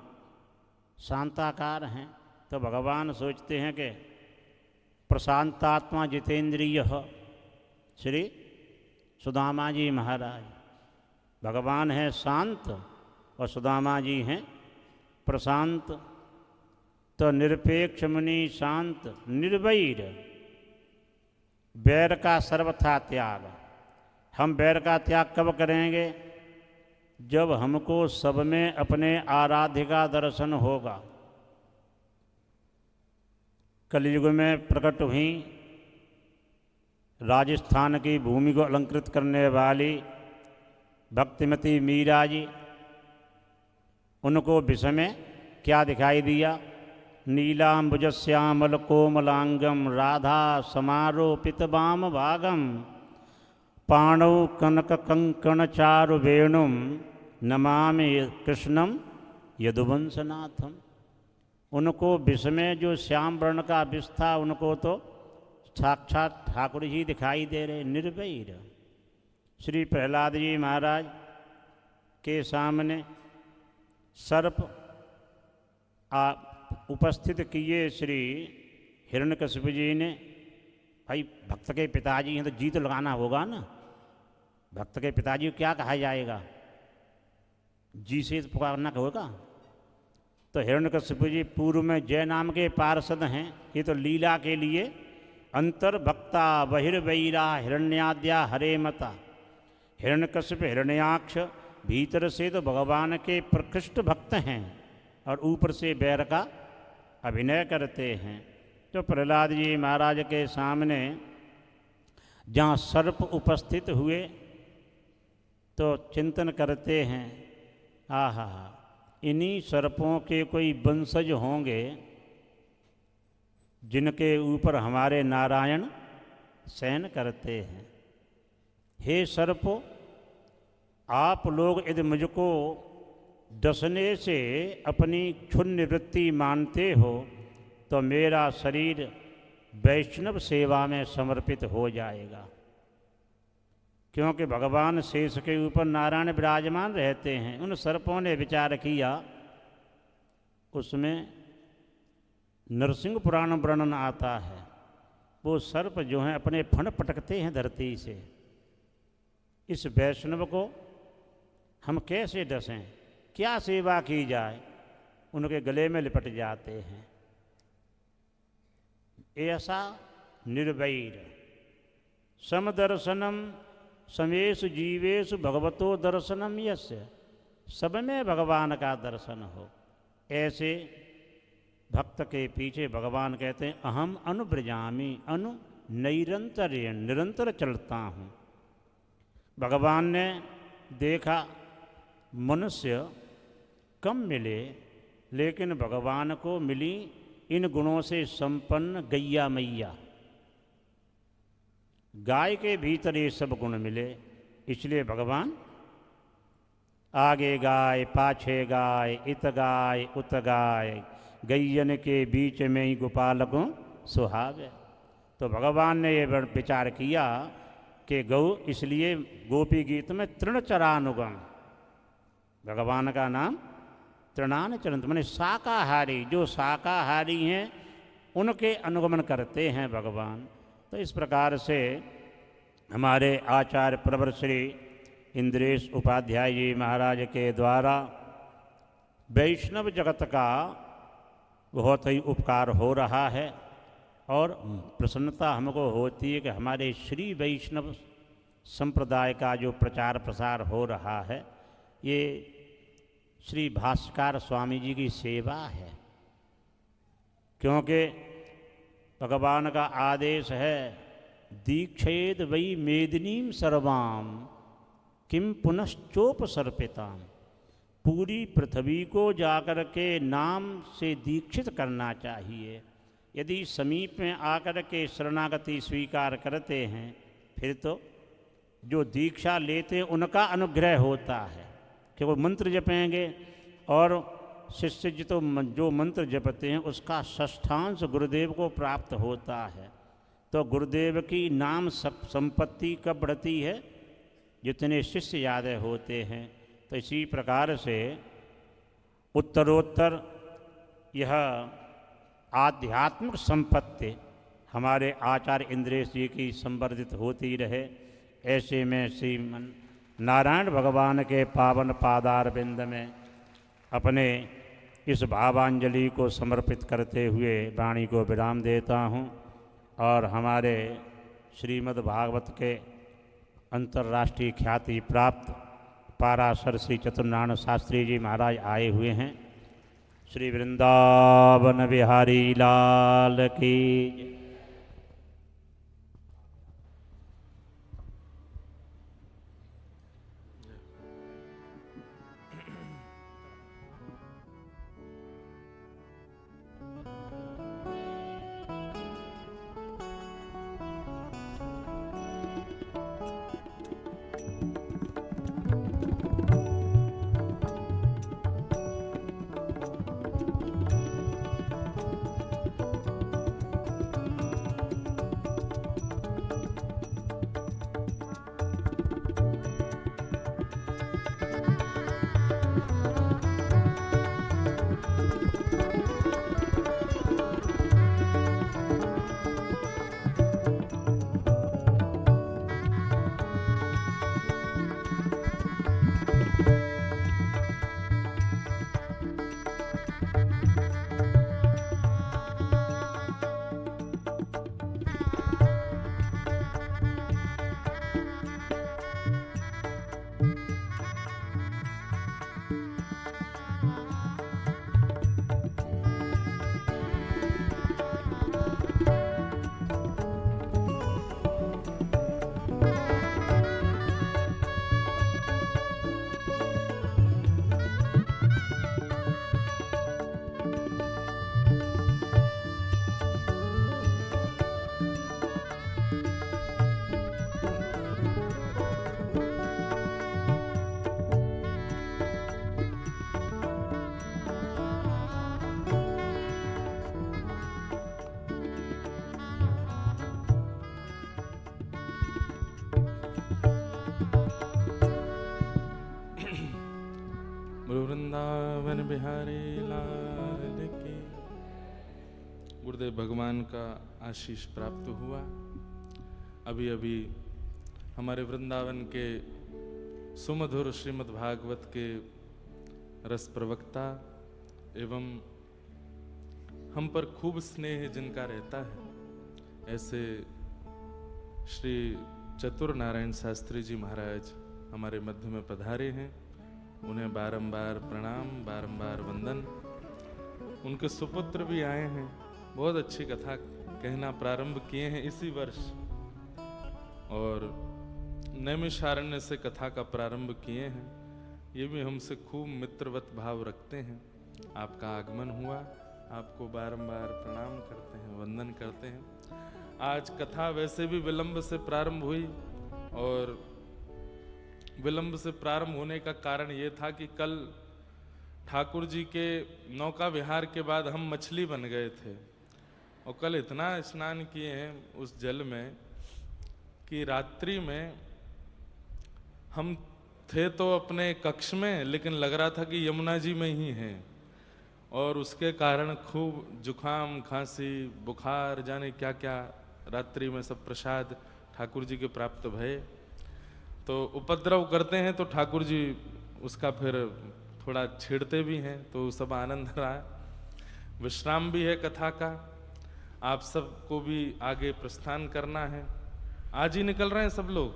शांताकार हैं। तो भगवान सोचते हैं कि प्रशांतात्मा जितेंद्रिय श्री सुदामा जी महाराज, भगवान है शांत और सुदामा जी हैं प्रशांत। तो निरपेक्ष मुनि शांत निर्वैर, बैर का सर्वथा त्याग। हम बैर का त्याग कब करेंगे? जब हमको सब में अपने आराध्य का दर्शन होगा। कलयुग में प्रकट हुई राजस्थान की भूमि को अलंकृत करने वाली भक्तिमती मीरा जी, उनको विषय में क्या दिखाई दिया? नीलांबुज श्यामल कोमलांगम राधा समारोपित वाम भागम पाणौ कनक कंकण चारु वेणुम नमामि कृष्णम यदुवंशनाथम। उनको विषय में जो श्याम वर्ण का विष था, उनको तो साक्षात ठाकुर जी दिखाई दे रहे, निर्वैर। श्री प्रहलाद जी महाराज के सामने सर्प उपस्थित किए श्री हिरण्यकशिपु जी ने। भाई भक्त के पिताजी हैं तो जी तो लगाना होगा ना, भक्त के पिताजी को क्या कहा जाएगा? जी से तो पुकारना होगा। तो हिरण्यकशिपु जी पूर्व में जय नाम के पार्षद हैं, ये तो लीला के लिए अंतर्भक्ता बहिर्वैरा हिरण्याद्या हरे मता। हिरण्यकशिप हिरण्याक्ष भीतर से तो भगवान के प्रकृष्ट भक्त हैं और ऊपर से बैर का अभिनय करते हैं। तो प्रहलाद जी महाराज के सामने जहाँ सर्प उपस्थित हुए तो चिंतन करते हैं, आहा इन्हीं सर्पों के कोई वंशज होंगे जिनके ऊपर हमारे नारायण शयन करते हैं। हे सर्प, आप लोग यदि मुझको डसने से अपनी क्षुण्ण वृत्ति मानते हो तो मेरा शरीर वैष्णव सेवा में समर्पित हो जाएगा। क्योंकि भगवान शेष के ऊपर नारायण विराजमान रहते हैं। उन सर्पों ने विचार किया, उसमें नरसिंह पुराण वर्णन आता है, वो सर्प जो हैं अपने फण पटकते हैं धरती से। इस वैष्णव को हम कैसे डसें, क्या सेवा की जाए, उनके गले में लिपट जाते हैं। ऐसा निर्वैर समदर्शनम समेषु जीवेषु भगवतो दर्शनम यस्य, सब में भगवान का दर्शन हो। ऐसे भक्त के पीछे भगवान कहते हैं अहम अनुव्रजामि, अनु निरंतर, निरंतर चलता हूँ। भगवान ने देखा मनुष्य कम मिले, लेकिन भगवान को मिली इन गुणों से संपन्न गैया मैया। गाय के भीतर ये सब गुण मिले, इसलिए भगवान आगे गाय पाछे गाय, इत गाय उत गाय, गैयन के बीच में ही गोपालकों सुहावे। तो भगवान ने ये विचार किया कि गौ, इसलिए गोपी गीत में तृणचरानुगम, भगवान का नाम तृणान चरंत, माने शाकाहारी, जो शाकाहारी हैं उनके अनुगमन करते हैं भगवान। तो इस प्रकार से हमारे आचार्य प्रवर श्री इंद्रेश उपाध्याय जी महाराज के द्वारा वैष्णव जगत का बहुत ही उपकार हो रहा है। और प्रसन्नता हमको होती है कि हमारे श्री वैष्णव संप्रदाय का जो प्रचार प्रसार हो रहा है, ये श्री भास्कर स्वामी जी की सेवा है। क्योंकि भगवान का आदेश है, दीक्षेद वही मेदिनीम सर्वाम किम पुनश्चोपसर्पिताम, पूरी पृथ्वी को जाकर के नाम से दीक्षित करना चाहिए। यदि समीप में आकर के शरणागति स्वीकार करते हैं, फिर तो जो दीक्षा लेते हैं उनका अनुग्रह होता है कि वो मंत्र जपेंगे, और शिष्य जी तो जो मंत्र जपते हैं उसका षष्ठांश गुरुदेव को प्राप्त होता है। तो गुरुदेव की नाम संपत्ति कब बढ़ती है, जितने शिष्य ज़्यादा होते हैं। तो इसी प्रकार से उत्तरोत्तर यह आध्यात्मिक संपत्ति हमारे आचार्य इंद्रेश जी की संवर्धित होती रहे। ऐसे में श्री नारायण भगवान के पावन पादार बिंद में अपने इस भावांजलि को समर्पित करते हुए वाणी को विराम देता हूँ। और हमारे श्रीमद् भागवत के अंतर्राष्ट्रीय ख्याति प्राप्त पाराशर श्री चतुर्नारायण शास्त्री जी महाराज आए हुए हैं। श्री वृंदावन बिहारी लाल की। वृंदावन बिहारी लाल की। गुरुदेव भगवान का आशीष प्राप्त हुआ। अभी अभी हमारे वृंदावन के सुमधुर श्रीमद् भागवत के रस प्रवक्ता एवं हम पर खूब स्नेह जिनका रहता है, ऐसे श्री चतुर नारायण शास्त्री जी महाराज हमारे मध्य में पधारे हैं। उन्हें बारंबार प्रणाम, बारंबार वंदन। उनके सुपुत्र भी आए हैं, बहुत अच्छी कथा कहना प्रारंभ किए हैं इसी वर्ष, और नैमिषारण्य से कथा का प्रारंभ किए हैं। ये भी हमसे खूब मित्रवत भाव रखते हैं। आपका आगमन हुआ, आपको बारंबार प्रणाम करते हैं, वंदन करते हैं। आज कथा वैसे भी विलंब से प्रारंभ हुई, और विलंब से प्रारंभ होने का कारण ये था कि कल ठाकुर जी के नौका विहार के बाद हम मछली बन गए थे, और कल इतना स्नान किए हैं उस जल में कि रात्रि में हम थे तो अपने कक्ष में, लेकिन लग रहा था कि यमुना जी में ही हैं, और उसके कारण खूब जुखाम, खांसी, बुखार, जाने क्या क्या रात्रि में सब प्रसाद ठाकुर जी के प्राप्त भये। तो उपद्रव करते हैं तो ठाकुर जी उसका फिर थोड़ा छेड़ते भी हैं, तो सब आनंद रहा। विश्राम भी है कथा का। आप सबको भी आगे प्रस्थान करना है। आज ही निकल रहे हैं सब लोग?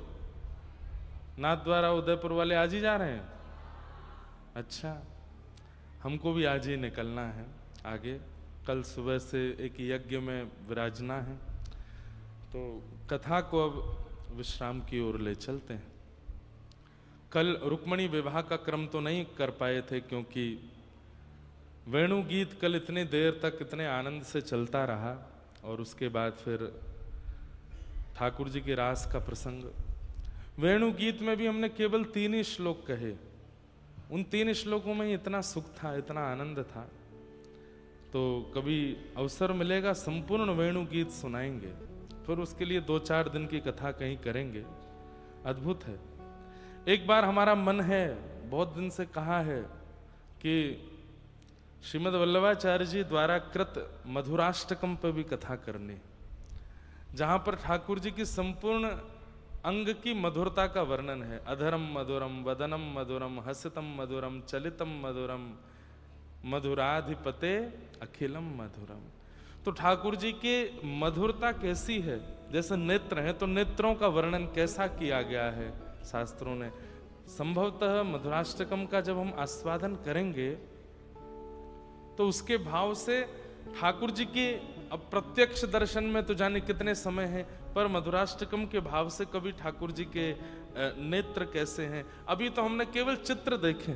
नाथद्वारा उदयपुर वाले आज ही जा रहे हैं? अच्छा, हमको भी आज ही निकलना है आगे। कल सुबह से एक यज्ञ में विराजना है, तो कथा को अब विश्राम की ओर ले चलते हैं। कल रुक्मणी विवाह का क्रम तो नहीं कर पाए थे, क्योंकि वेणु गीत कल इतने देर तक इतने आनंद से चलता रहा, और उसके बाद फिर ठाकुर जी के रास का प्रसंग। वेणु गीत में भी हमने केवल 3 ही श्लोक कहे। उन 3 श्लोकों में इतना सुख था, इतना आनंद था। तो कभी अवसर मिलेगा संपूर्ण वेणु गीत सुनाएंगे, फिर उसके लिए 2-4 दिन की कथा कहीं करेंगे। अद्भुत है। एक बार हमारा मन है, बहुत दिन से कहा है कि श्रीमद् वल्लभाचार्य जी द्वारा कृत मधुराष्टकम पर भी कथा करनी, जहां पर ठाकुर जी की संपूर्ण अंग की मधुरता का वर्णन है। अधरम मधुरम, वदनम मधुरम, हसितम मधुरम, चलितम मधुरम, मधुराधिपते अखिलम मधुरम। तो ठाकुर जी की मधुरता कैसी है? जैसे नेत्र हैं, तो नेत्रों का वर्णन कैसा किया गया है शास्त्रों ने। संभवतः मधुराष्टकम का जब हम आस्वादन करेंगे तो उसके भाव से ठाकुर जी की अप्रत्यक्ष दर्शन में तो जाने कितने समय है, पर मधुराष्टकम के भाव से कभी ठाकुर जी के नेत्र कैसे हैं। अभी तो हमने केवल चित्र देखे,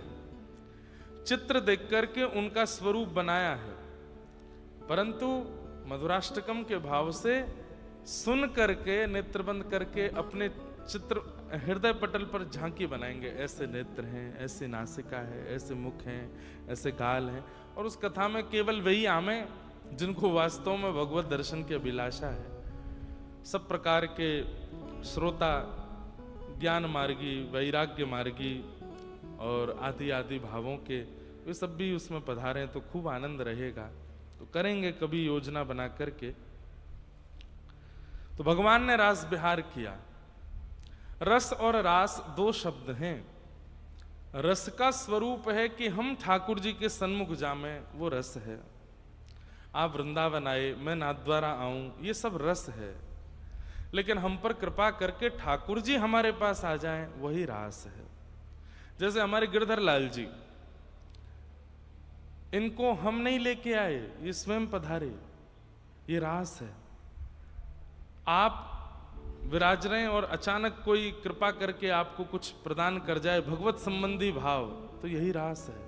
चित्र देख करके उनका स्वरूप बनाया है, परंतु मधुराष्टकम के भाव से सुन करके, नेत्र बंद करके अपने चित्र हृदय पटल पर झांकी बनाएंगे। ऐसे नेत्र हैं, ऐसे नासिका है, ऐसे मुख हैं, ऐसे गाल हैं। और उस कथा में केवल वही आमे जिनको वास्तव में भगवत दर्शन की अभिलाषा है। सब प्रकार के श्रोता, ज्ञान मार्गी, वैराग्य मार्गी और आदि आदि भावों के, वे सब भी उसमें पधारें तो खूब आनंद रहेगा। तो करेंगे कभी योजना बना करके। तो भगवान ने रास विहार किया। रस और रास 2 शब्द हैं। रस का स्वरूप है कि हम ठाकुर जी के सन्मुख जामें, वो रस है। आप वृंदावन आए, मैं नाथद्वारा आऊं, ये सब रस है। लेकिन हम पर कृपा करके ठाकुर जी हमारे पास आ जाएं, वही रास है। जैसे हमारे गिरधर लाल जी, इनको हम नहीं लेके आए, ये स्वयं पधारे, ये रास है। आप विराज रहे हैं और अचानक कोई कृपा करके आपको कुछ प्रदान कर जाए, भगवत संबंधी भाव, तो यही रास है।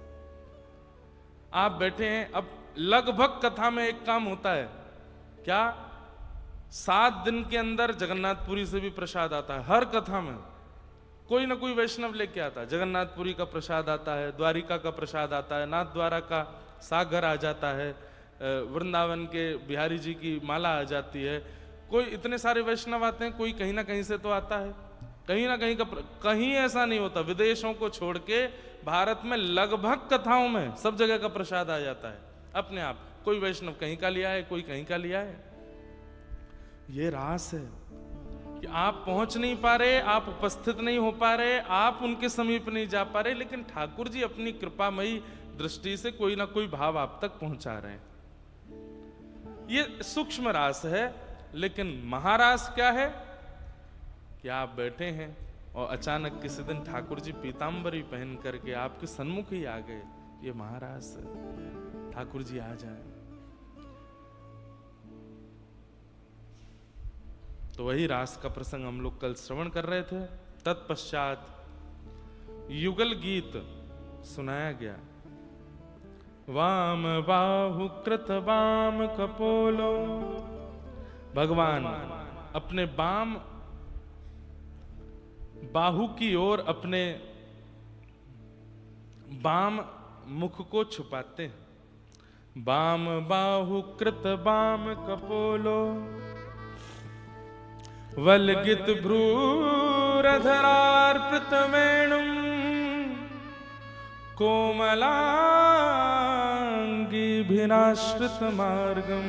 आप बैठे हैं, अब लगभग कथा में एक काम होता है क्या, 7 दिन के अंदर जगन्नाथपुरी से भी प्रसाद आता है। हर कथा में कोई ना कोई वैष्णव लेके आता है। जगन्नाथपुरी का प्रसाद आता है, द्वारिका का प्रसाद आता है, नाथ द्वारा का सागर आ जाता है, वृंदावन के बिहारी जी की माला आ जाती है। कोई इतने सारे वैष्णव आते हैं, कोई कहीं ना कहीं से तो आता है। कहीं ना कहीं कहीं ऐसा नहीं होता, विदेशों को छोड़ के भारत में लगभग कथाओं में सब जगह का प्रसाद आ जाता है अपने आप। कोई वैष्णव कहीं का लिया है, कोई कहीं का लिया है। ये रास है कि आप पहुंच नहीं पा रहे, आप उपस्थित नहीं हो पा रहे, आप उनके समीप नहीं जा पा रहे, लेकिन ठाकुर जी अपनी कृपामयी दृष्टि से कोई ना कोई भाव आप तक पहुंचा रहे हैं। ये सूक्ष्म रास है। लेकिन महारास क्या है कि आप बैठे हैं और अचानक किसी दिन ठाकुर जी पीतांबरी पहन करके आपके सन्मुख ही आ गए। ये महारास है। ठाकुर जी आ जाए तो वही रास का प्रसंग हम लोग कल श्रवण कर रहे थे। तत्पश्चात युगल गीत सुनाया गया। वाम बाहु कृत वाम कपोलो, भगवान अपने बाम बाहु की ओर अपने बाम मुख को छुपाते हैं। बाम बाहु कृत बाम कपोलो, वल्गित भ्रूरधरार्पित वेणुम, कोमलांगीभिनाश्रित मार्गम,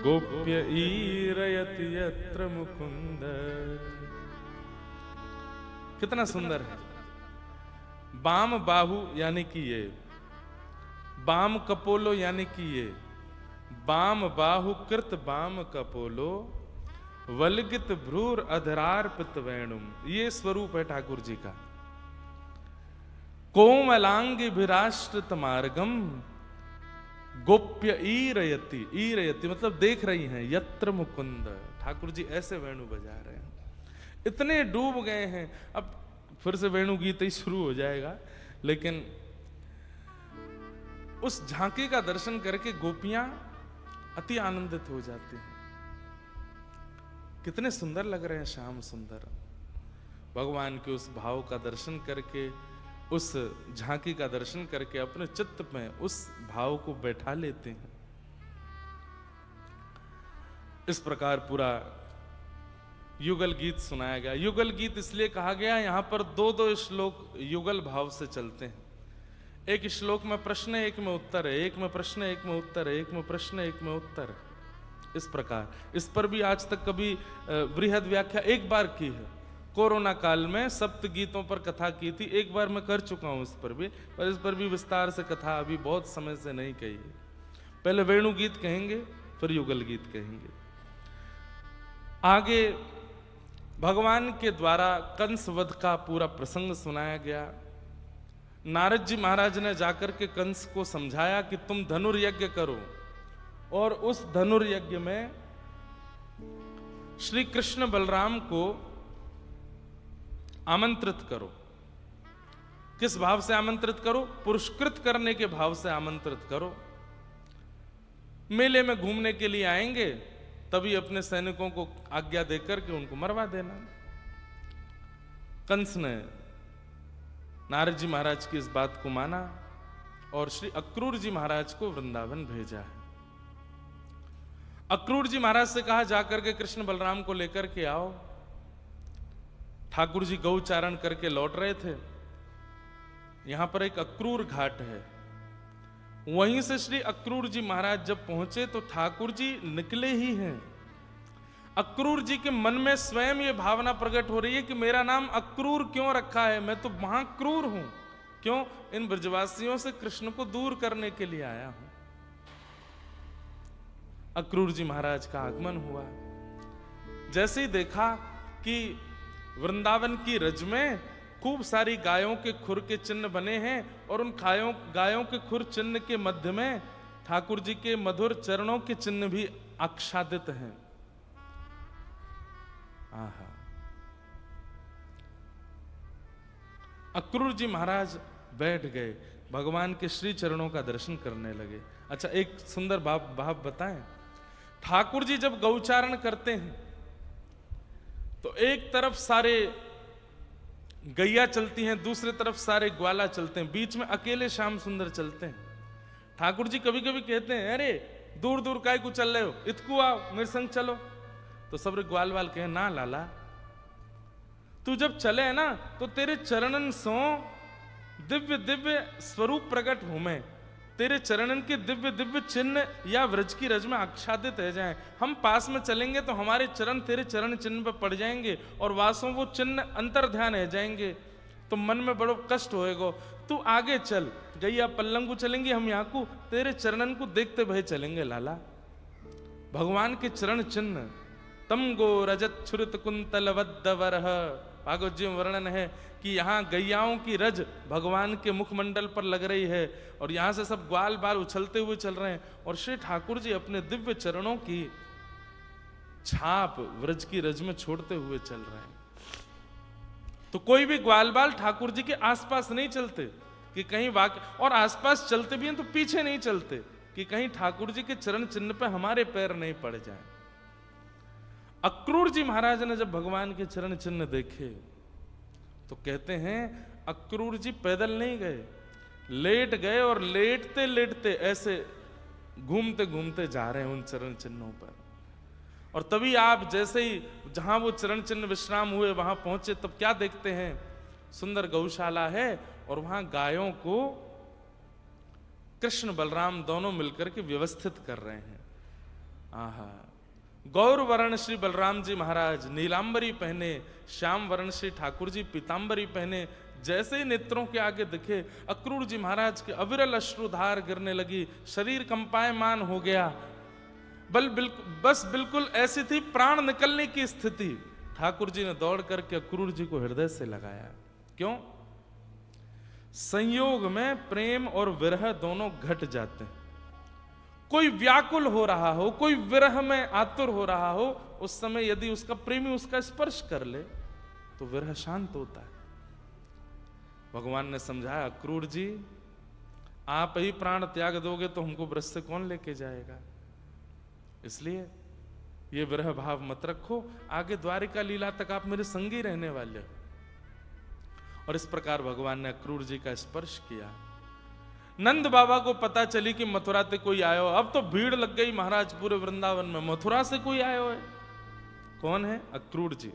गोप्य ईरयति यत्र मुकुंद। कितना सुंदर है। बाम बाहु यानी कि ये, बाम कपोलो यानी कि ये, बाम बाहु कृत बाम कपोलो, वल्गित भ्रूर अधरार्पित वेणुम। ये स्वरूप है ठाकुर जी का। कोमलांगी भिराश्रित मार्गम, गोप्य ईरयति, ईरयति मतलब देख रही हैं, यत्र मुकुंद। ठाकुर जी ऐसे वेणु बजा रहे हैं, इतने डूब गए हैं। अब फिर से वेणु गीत ही शुरू हो जाएगा, लेकिन उस झांकी का दर्शन करके गोपियां अति आनंदित हो जाती हैं। कितने सुंदर लग रहे हैं श्याम सुंदर। भगवान के उस भाव का दर्शन करके, उस झांकी का दर्शन करके अपने चित्त में उस भाव को बैठा लेते हैं। इस प्रकार पूरा युगल गीत सुनाया गया। युगल गीत इसलिए कहा गया, यहां पर दो दो श्लोक युगल भाव से चलते हैं। एक श्लोक में प्रश्न है, एक में उत्तर है, एक में प्रश्न है, एक में उत्तर है, एक में प्रश्न है, एक में उत्तर है। इस प्रकार इस पर भी आज तक कभी वृहद व्याख्या एक बार की है। कोरोना काल में सप्त गीतों पर कथा की थी, एक बार मैं कर चुका हूं इस पर भी, पर इस पर भी विस्तार से कथा अभी बहुत समय से नहीं कही है। पहले वेणु गीत कहेंगे, फिर युगल गीत कहेंगे। आगे भगवान के द्वारा कंस वध का पूरा प्रसंग सुनाया गया। नारद जी महाराज ने जाकर के कंस को समझाया कि तुम धनुर्यज्ञ करो, और उस धनुर्यज्ञ में श्री कृष्ण बलराम को आमंत्रित करो। किस भाव से आमंत्रित करो? पुरस्कृत करने के भाव से आमंत्रित करो। मेले में घूमने के लिए आएंगे, तभी अपने सैनिकों को आज्ञा देकर के उनको मरवा देना। कंस ने नारद जी महाराज की इस बात को माना और श्री अक्रूर जी महाराज को वृंदावन भेजा है। अक्रूर जी महाराज से कहा जाकर के कृष्ण बलराम को लेकर के आओ। ठाकुर जी गौचारण करके लौट रहे थे। यहां पर एक अक्रूर घाट है, वहीं से श्री अक्रूर जी महाराज जब पहुंचे तो ठाकुर जी निकले ही हैं। अक्रूर जी के मन में स्वयं ये भावना प्रकट हो रही है कि मेरा नाम अक्रूर क्यों रखा है, मैं तो महाक्रूर हूं। क्यों? इन ब्रजवासियों से कृष्ण को दूर करने के लिए आया हूं। अक्रूर जी महाराज का आगमन हुआ। जैसे ही देखा कि वृंदावन की रज में खूब सारी गायों के खुर के चिन्ह बने हैं और उन गायों के खुर चिन्ह के मध्य में ठाकुर जी के मधुर चरणों के चिन्ह भी आच्छादित हैं। आहा, अक्रूर जी महाराज बैठ गए, भगवान के श्री चरणों का दर्शन करने लगे। अच्छा, एक सुंदर भाव बताएं। ठाकुर जी जब गौचारण करते हैं तो एक तरफ सारे गैया चलती हैं, दूसरी तरफ सारे ग्वाला चलते हैं, बीच में अकेले श्याम सुंदर चलते हैं। ठाकुर जी कभी कभी कहते हैं, अरे दूर दूर काय को चल रहे हो, इतकू आओ मेरे संग चलो। तो सब ग्वाल वाल कहे, ना लाला तू जब चले ना तो तेरे चरणन सो दिव्य दिव्य स्वरूप प्रकट हो मैं, तेरे चरणन के दिव्य दिव्य चिन्ह या व्रज की रज में आच्छादित रह जाएं। हम पास में चलेंगे तो हमारे चरण तेरे चरण चिन्ह पर पड़ जाएंगे और वासों वो चिन्ह अंतर ध्यान रह जाएंगे, तो मन में बड़ो कष्ट होएगा। तू आगे चल, गैया पल्लंगू चलेंगे, हम यहाँ को तेरे चरणन को देखते भय चलेंगे लाला। भगवान के चरण चिन्ह तम गो रजत छुरित कुंतल वरह, भागवत जी में वर्णन है कि यहाँ गैयाओं की रज भगवान के मुखमंडल पर लग रही है और यहाँ से सब ग्वाल बाल उछलते हुए चल रहे हैं और श्री ठाकुर जी अपने दिव्य चरणों की छाप व्रज की रज में छोड़ते हुए चल रहे हैं। तो कोई भी ग्वाल बाल ठाकुर जी के आसपास नहीं चलते कि कहीं और आसपास चलते भी हैं तो पीछे नहीं चलते कि कहीं ठाकुर जी के चरण चिन्ह पे हमारे पैर नहीं पड़ जाए। अक्रूर जी महाराज ने जब भगवान के चरण चिन्ह देखे तो कहते हैं अक्रूर जी पैदल नहीं गए, लेट गए और लेटते लेटते ऐसे घूमते घूमते जा रहे हैं उन चरण चिन्हों पर। और तभी आप जैसे ही जहां वो चरण चिन्ह विश्राम हुए वहां पहुंचे तब क्या देखते हैं, सुंदर गौशाला है और वहां गायों को कृष्ण बलराम दोनों मिलकर के व्यवस्थित कर रहे हैं। आहा, गौर वर्ण श्री बलराम जी महाराज नीलांबरी पहने, श्याम वर्ण श्री ठाकुर जी पीतांबरी पहने, जैसे ही नेत्रों के आगे दिखे अक्रूर जी महाराज के अविरल अश्रुधार गिरने लगी, शरीर कंपायमान हो गया। बस बिल्कुल ऐसी थी प्राण निकलने की स्थिति। ठाकुर जी ने दौड़ करके अक्रूर जी को हृदय से लगाया। क्यों? संयोग में प्रेम और विरह दोनों घट जाते हैं। कोई व्याकुल हो रहा हो, कोई विरह में आतुर हो रहा हो, उस समय यदि उसका प्रेमी उसका स्पर्श कर ले तो विरह शांत होता है। भगवान ने समझाया अक्रूर जी आप ही प्राण त्याग दोगे तो हमको ब्रज से कौन लेके जाएगा, इसलिए ये विरह भाव मत रखो, आगे द्वारिका लीला तक आप मेरे संगी रहने वाले हो। और इस प्रकार भगवान ने अक्रूर जी का स्पर्श किया। नंद बाबा को पता चली कि मथुरा से कोई आयो, अब तो भीड़ लग गई महाराज पूरे वृंदावन में, मथुरा से कोई आयो है। कौन है? अक्रूर जी।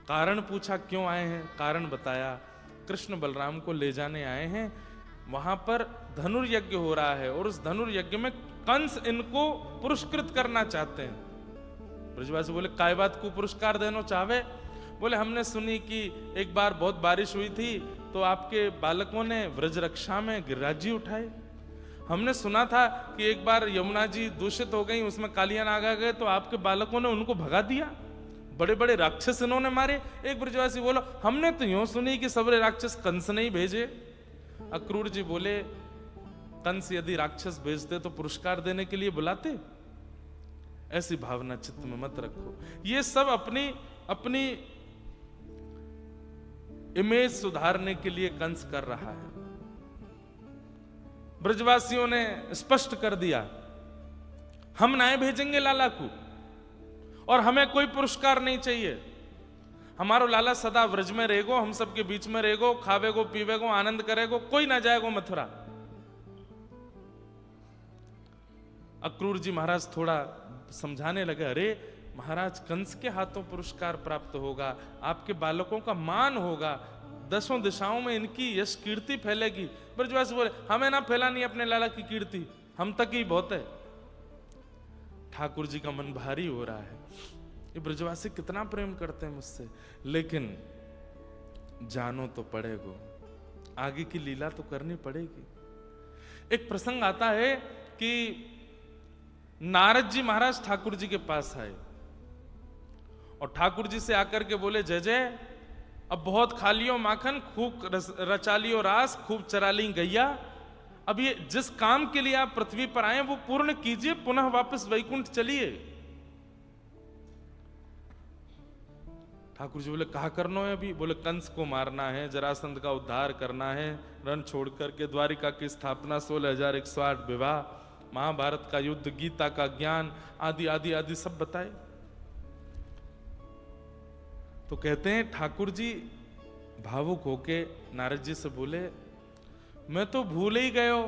कारण पूछा क्यों आए हैं, कारण बताया कृष्ण बलराम को ले जाने आए हैं, वहां पर धनुर्यज्ञ हो रहा है और उस धनुर्यज्ञ में कंस इनको पुरस्कृत करना चाहते हैं। ब्रजवासी बोले काय बात को पुरस्कार देना चाहे? बोले हमने सुनी कि एक बार बहुत बारिश हुई थी तो आपके बालकों ने व्रज रक्षा में गिरिराज जी उठाए। हमने सुना था कि एक बार यमुना जी दूषित हो गई, उसमें कालिया नाग आ गए तो आपके बालकों ने उनको भगा दिया, बड़े बड़े राक्षस इन्होंने मारे। एक ब्रजवासी बोलो हमने तो यूं सुनी कि सबरे राक्षस कंस नहीं भेजे। अक्रूर जी बोले कंस यदि राक्षस भेजते तो पुरस्कार देने के लिए बुलाते, ऐसी भावना चित्त में मत रखो। ये सब अपनी अपनी इमेज सुधारने के लिए कंस कर रहा है। ब्रजवासियों ने स्पष्ट कर दिया हम ना भेजेंगे लाला को और हमें कोई पुरस्कार नहीं चाहिए, हमारो लाला सदा व्रज में रहेगो, हम सबके बीच में रहेगो, खावेगो पीवेगो आनंद करेगो, कोई ना जाएगो मथुरा। अक्रूर जी महाराज थोड़ा समझाने लगे, अरे महाराज कंस के हाथों पुरस्कार प्राप्त होगा, आपके बालकों का मान होगा, दसों दिशाओं में इनकी यश कीर्ति फैलेगी। ब्रजवासी बोले हमें ना फैलानी अपने लाला की कीर्ति, हम तक ही बहुत है। ठाकुर जी का मन भारी हो रहा है, ये ब्रजवासी कितना प्रेम करते हैं मुझसे, लेकिन जानो तो पड़ेगो, आगे की लीला तो करनी पड़ेगी। एक प्रसंग आता है कि नारद जी महाराज ठाकुर जी के पास आए और ठाकुर जी से आकर के बोले जय जय, अब बहुत खा लियो माखन, खूब रचा लियो रास, खूब चरा ली गैया, अब ये जिस काम के लिए आप पृथ्वी पर आए वो पूर्ण कीजिए, पुनः वापस वैकुंठ चलिए। ठाकुर जी बोले कहा करना है अभी? बोले कंस को मारना है, जरासंध का उद्धार करना है, रण छोड़ करके द्वारिका की स्थापना, 16,108 विवाह, महाभारत का युद्ध, गीता का ज्ञान आदि आदि आदि सब बताए। तो कहते हैं ठाकुर जी भावुक होके नारद जी से बोले मैं तो भूल ही गयो,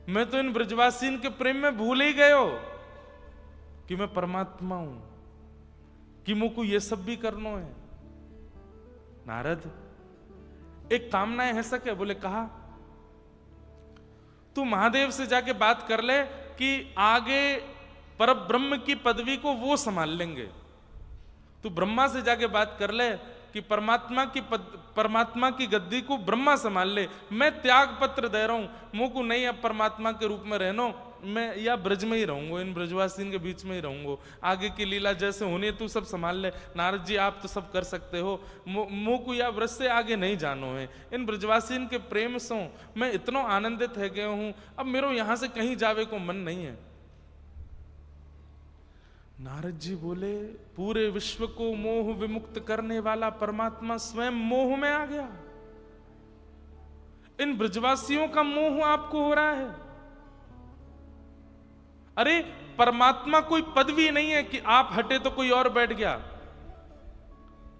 मैं तो इन ब्रजवासीन के प्रेम में भूल ही गयो कि मैं परमात्मा हूं, कि मुझको ये सब भी करना है। नारद एक कामना है सके? बोले कहा, तू महादेव से जाके बात कर ले कि आगे परब्रह्म की पदवी को वो संभाल लेंगे। तू ब्रह्मा से जाके बात कर ले कि परमात्मा की गद्दी को ब्रह्मा संभाल ले। मैं त्याग पत्र दे रहा हूं, मुझ को नहीं अब परमात्मा के रूप में रहना, मैं या ब्रज में ही रहूंगा, इन ब्रजवासियों के बीच में ही रहूंगा, आगे की लीला जैसे होनी है तू सब संभाल ले। नारद जी आप तो सब कर सकते हो, मुझ को या ब्रज से आगे नहीं जानो है। इन ब्रजवासियों के प्रेम से मैं इतना आनंदित है गया हूं, अब मेरे यहां से कहीं जावे को मन नहीं है। नारद जी बोले, पूरे विश्व को मोह विमुक्त करने वाला परमात्मा स्वयं मोह में आ गया। इन ब्रजवासियों का मोह आपको हो रहा है। अरे परमात्मा कोई पदवी नहीं है कि आप हटे तो कोई और बैठ गया।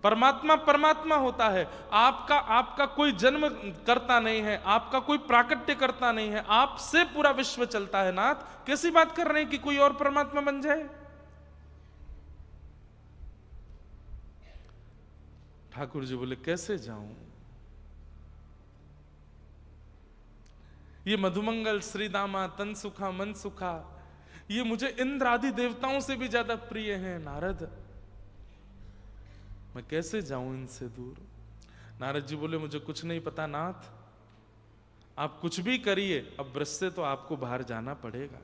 परमात्मा परमात्मा होता है। आपका कोई जन्म करता नहीं है, आपका कोई प्राकट्य करता नहीं है, आपसे पूरा विश्व चलता है। नाथ कैसी बात कर रहे हैं कि कोई और परमात्मा बन जाए? ठाकुर जी बोले, कैसे जाऊं? ये मधुमंगल, श्रीदामा, तन सुखा, मन सुखा, ये मुझे इंद्र आदि देवताओं से भी ज्यादा प्रिय हैं। नारद मैं कैसे जाऊं इनसे दूर? नारद जी बोले, मुझे कुछ नहीं पता नाथ, आप कुछ भी करिए, अब ब्रज से तो आपको बाहर जाना पड़ेगा।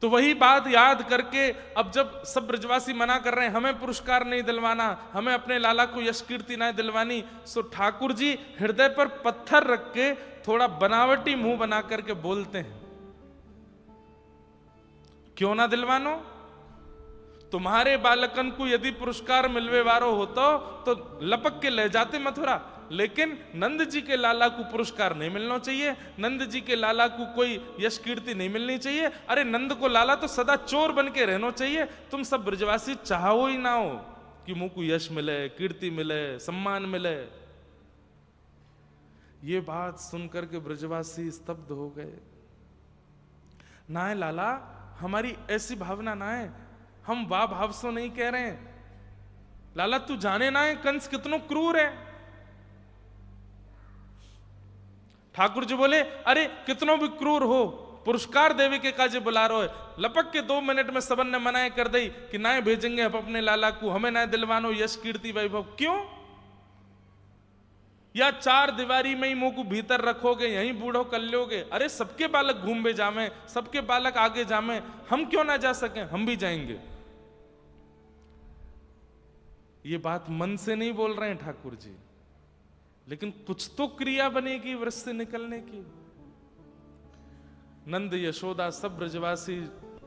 तो वही बात याद करके अब जब सब ब्रजवासी मना कर रहे हैं, हमें पुरस्कार नहीं दिलवाना, हमें अपने लाला को यश कीर्ति नहीं दिलवानी, सो ठाकुर जी हृदय पर पत्थर रख के थोड़ा बनावटी मुंह बना करके बोलते हैं, क्यों ना दिलवानो? तुम्हारे बालकन को यदि पुरस्कार मिलवे वारो होतो तो लपक के ले जाते मथुरा, लेकिन नंद जी के लाला को पुरस्कार नहीं मिलना चाहिए, नंद जी के लाला को कोई यश कीर्ति नहीं मिलनी चाहिए। अरे नंद को लाला तो सदा चोर बन के रहना चाहिए। तुम सब ब्रजवासी चाहो ही ना हो कि मुंह को यश मिले, कीर्ति मिले, सम्मान मिले। ये बात सुनकर के ब्रजवासी स्तब्ध हो गए। ना है लाला, हमारी ऐसी भावना ना है, हम वाह भाव सो नहीं कह रहे हैं। लाला तू जाने ना है कंस कितनो क्रूर है। ठाकुर जी बोले, अरे कितनो भी क्रूर हो, पुरस्कार देवे के काजे बुला रहे हो। लपक के 2 मिनट में सबन ने मनाए कर दी कि ना भेजेंगे हम अपने लाला को, हमें ना दिलवानो यश कीर्ति वैभव। क्यों? या 4 दीवारी में ही मुंह को भीतर रखोगे, यहीं बूढ़ो कर लोगे? अरे सबके बालक घूमे जामे, सबके बालक आगे जामे, हम क्यों ना जा सकें? हम भी जाएंगे। ये बात मन से नहीं बोल रहे हैं ठाकुर जी, लेकिन कुछ तो क्रिया बनेगी व्रत से निकलने की। नंद यशोदा सब ब्रजवासी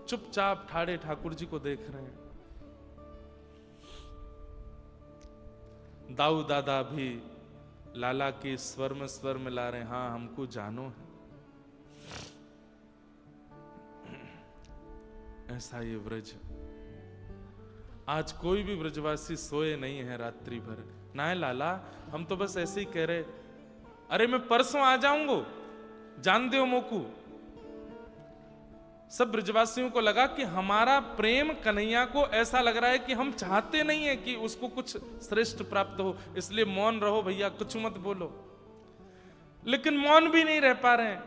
चुपचाप ठाड़े ठाकुर जी को देख रहे हैं। दाऊ दादा भी लाला के स्वर में स्वर मिला रहे हैं, हाँ हमको जानो है। ऐसा ये व्रज, आज कोई भी ब्रजवासी सोए नहीं है रात्रि भर। ना है लाला, हम तो बस ऐसे ही कह रहे, अरे मैं परसों आ जाऊंगा, जान दो मोकू। सब ब्रजवासियों को लगा कि हमारा प्रेम कन्हैया को ऐसा लग रहा है कि हम चाहते नहीं है कि उसको कुछ श्रेष्ठ प्राप्त हो, इसलिए मौन रहो भैया, कुछ मत बोलो। लेकिन मौन भी नहीं रह पा रहे हैं,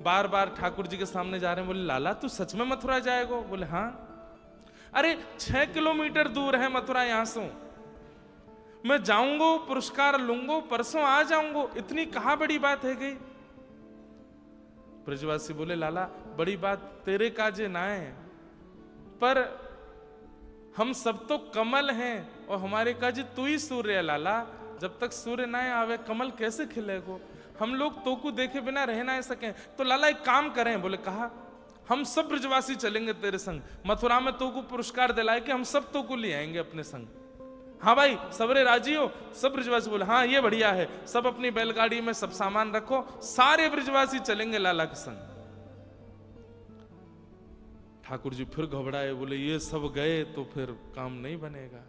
बार बार ठाकुर जी के सामने जा रहे हैं। बोले, लाला तू सच में मथुरा जाएगा? बोले हाँ। अरे 6 किलोमीटर दूर है मथुरा यहां से, मैं जाऊंगा, पुरस्कार लूंगा, परसों आ जाऊंगा, इतनी कहा बड़ी बात है गई? ब्रजवासी बोले, लाला बड़ी बात तेरे काजे ना है, पर हम सब तो कमल हैं और हमारे काजे तू ही सूर्य है। लाला जब तक सूर्य ना आवे कमल कैसे खिलेगो? हम लोग तो को देखे बिना रह ना सकें। तो लाला एक काम करें। बोले कहा, हम सब ब्रजवासी चलेंगे तेरे संग, मथुरा में तो को पुरस्कार दिलाए कि हम सब तो को ले आएंगे अपने संग। हाँ भाई सबरे राजी हो? सब ब्रजवासी बोले हाँ ये बढ़िया है, सब अपनी बैलगाड़ी में सब सामान रखो, सारे ब्रजवासी चलेंगे लाला के संग। ठाकुर जी फिर घबराए, बोले ये सब गए तो फिर काम नहीं बनेगा,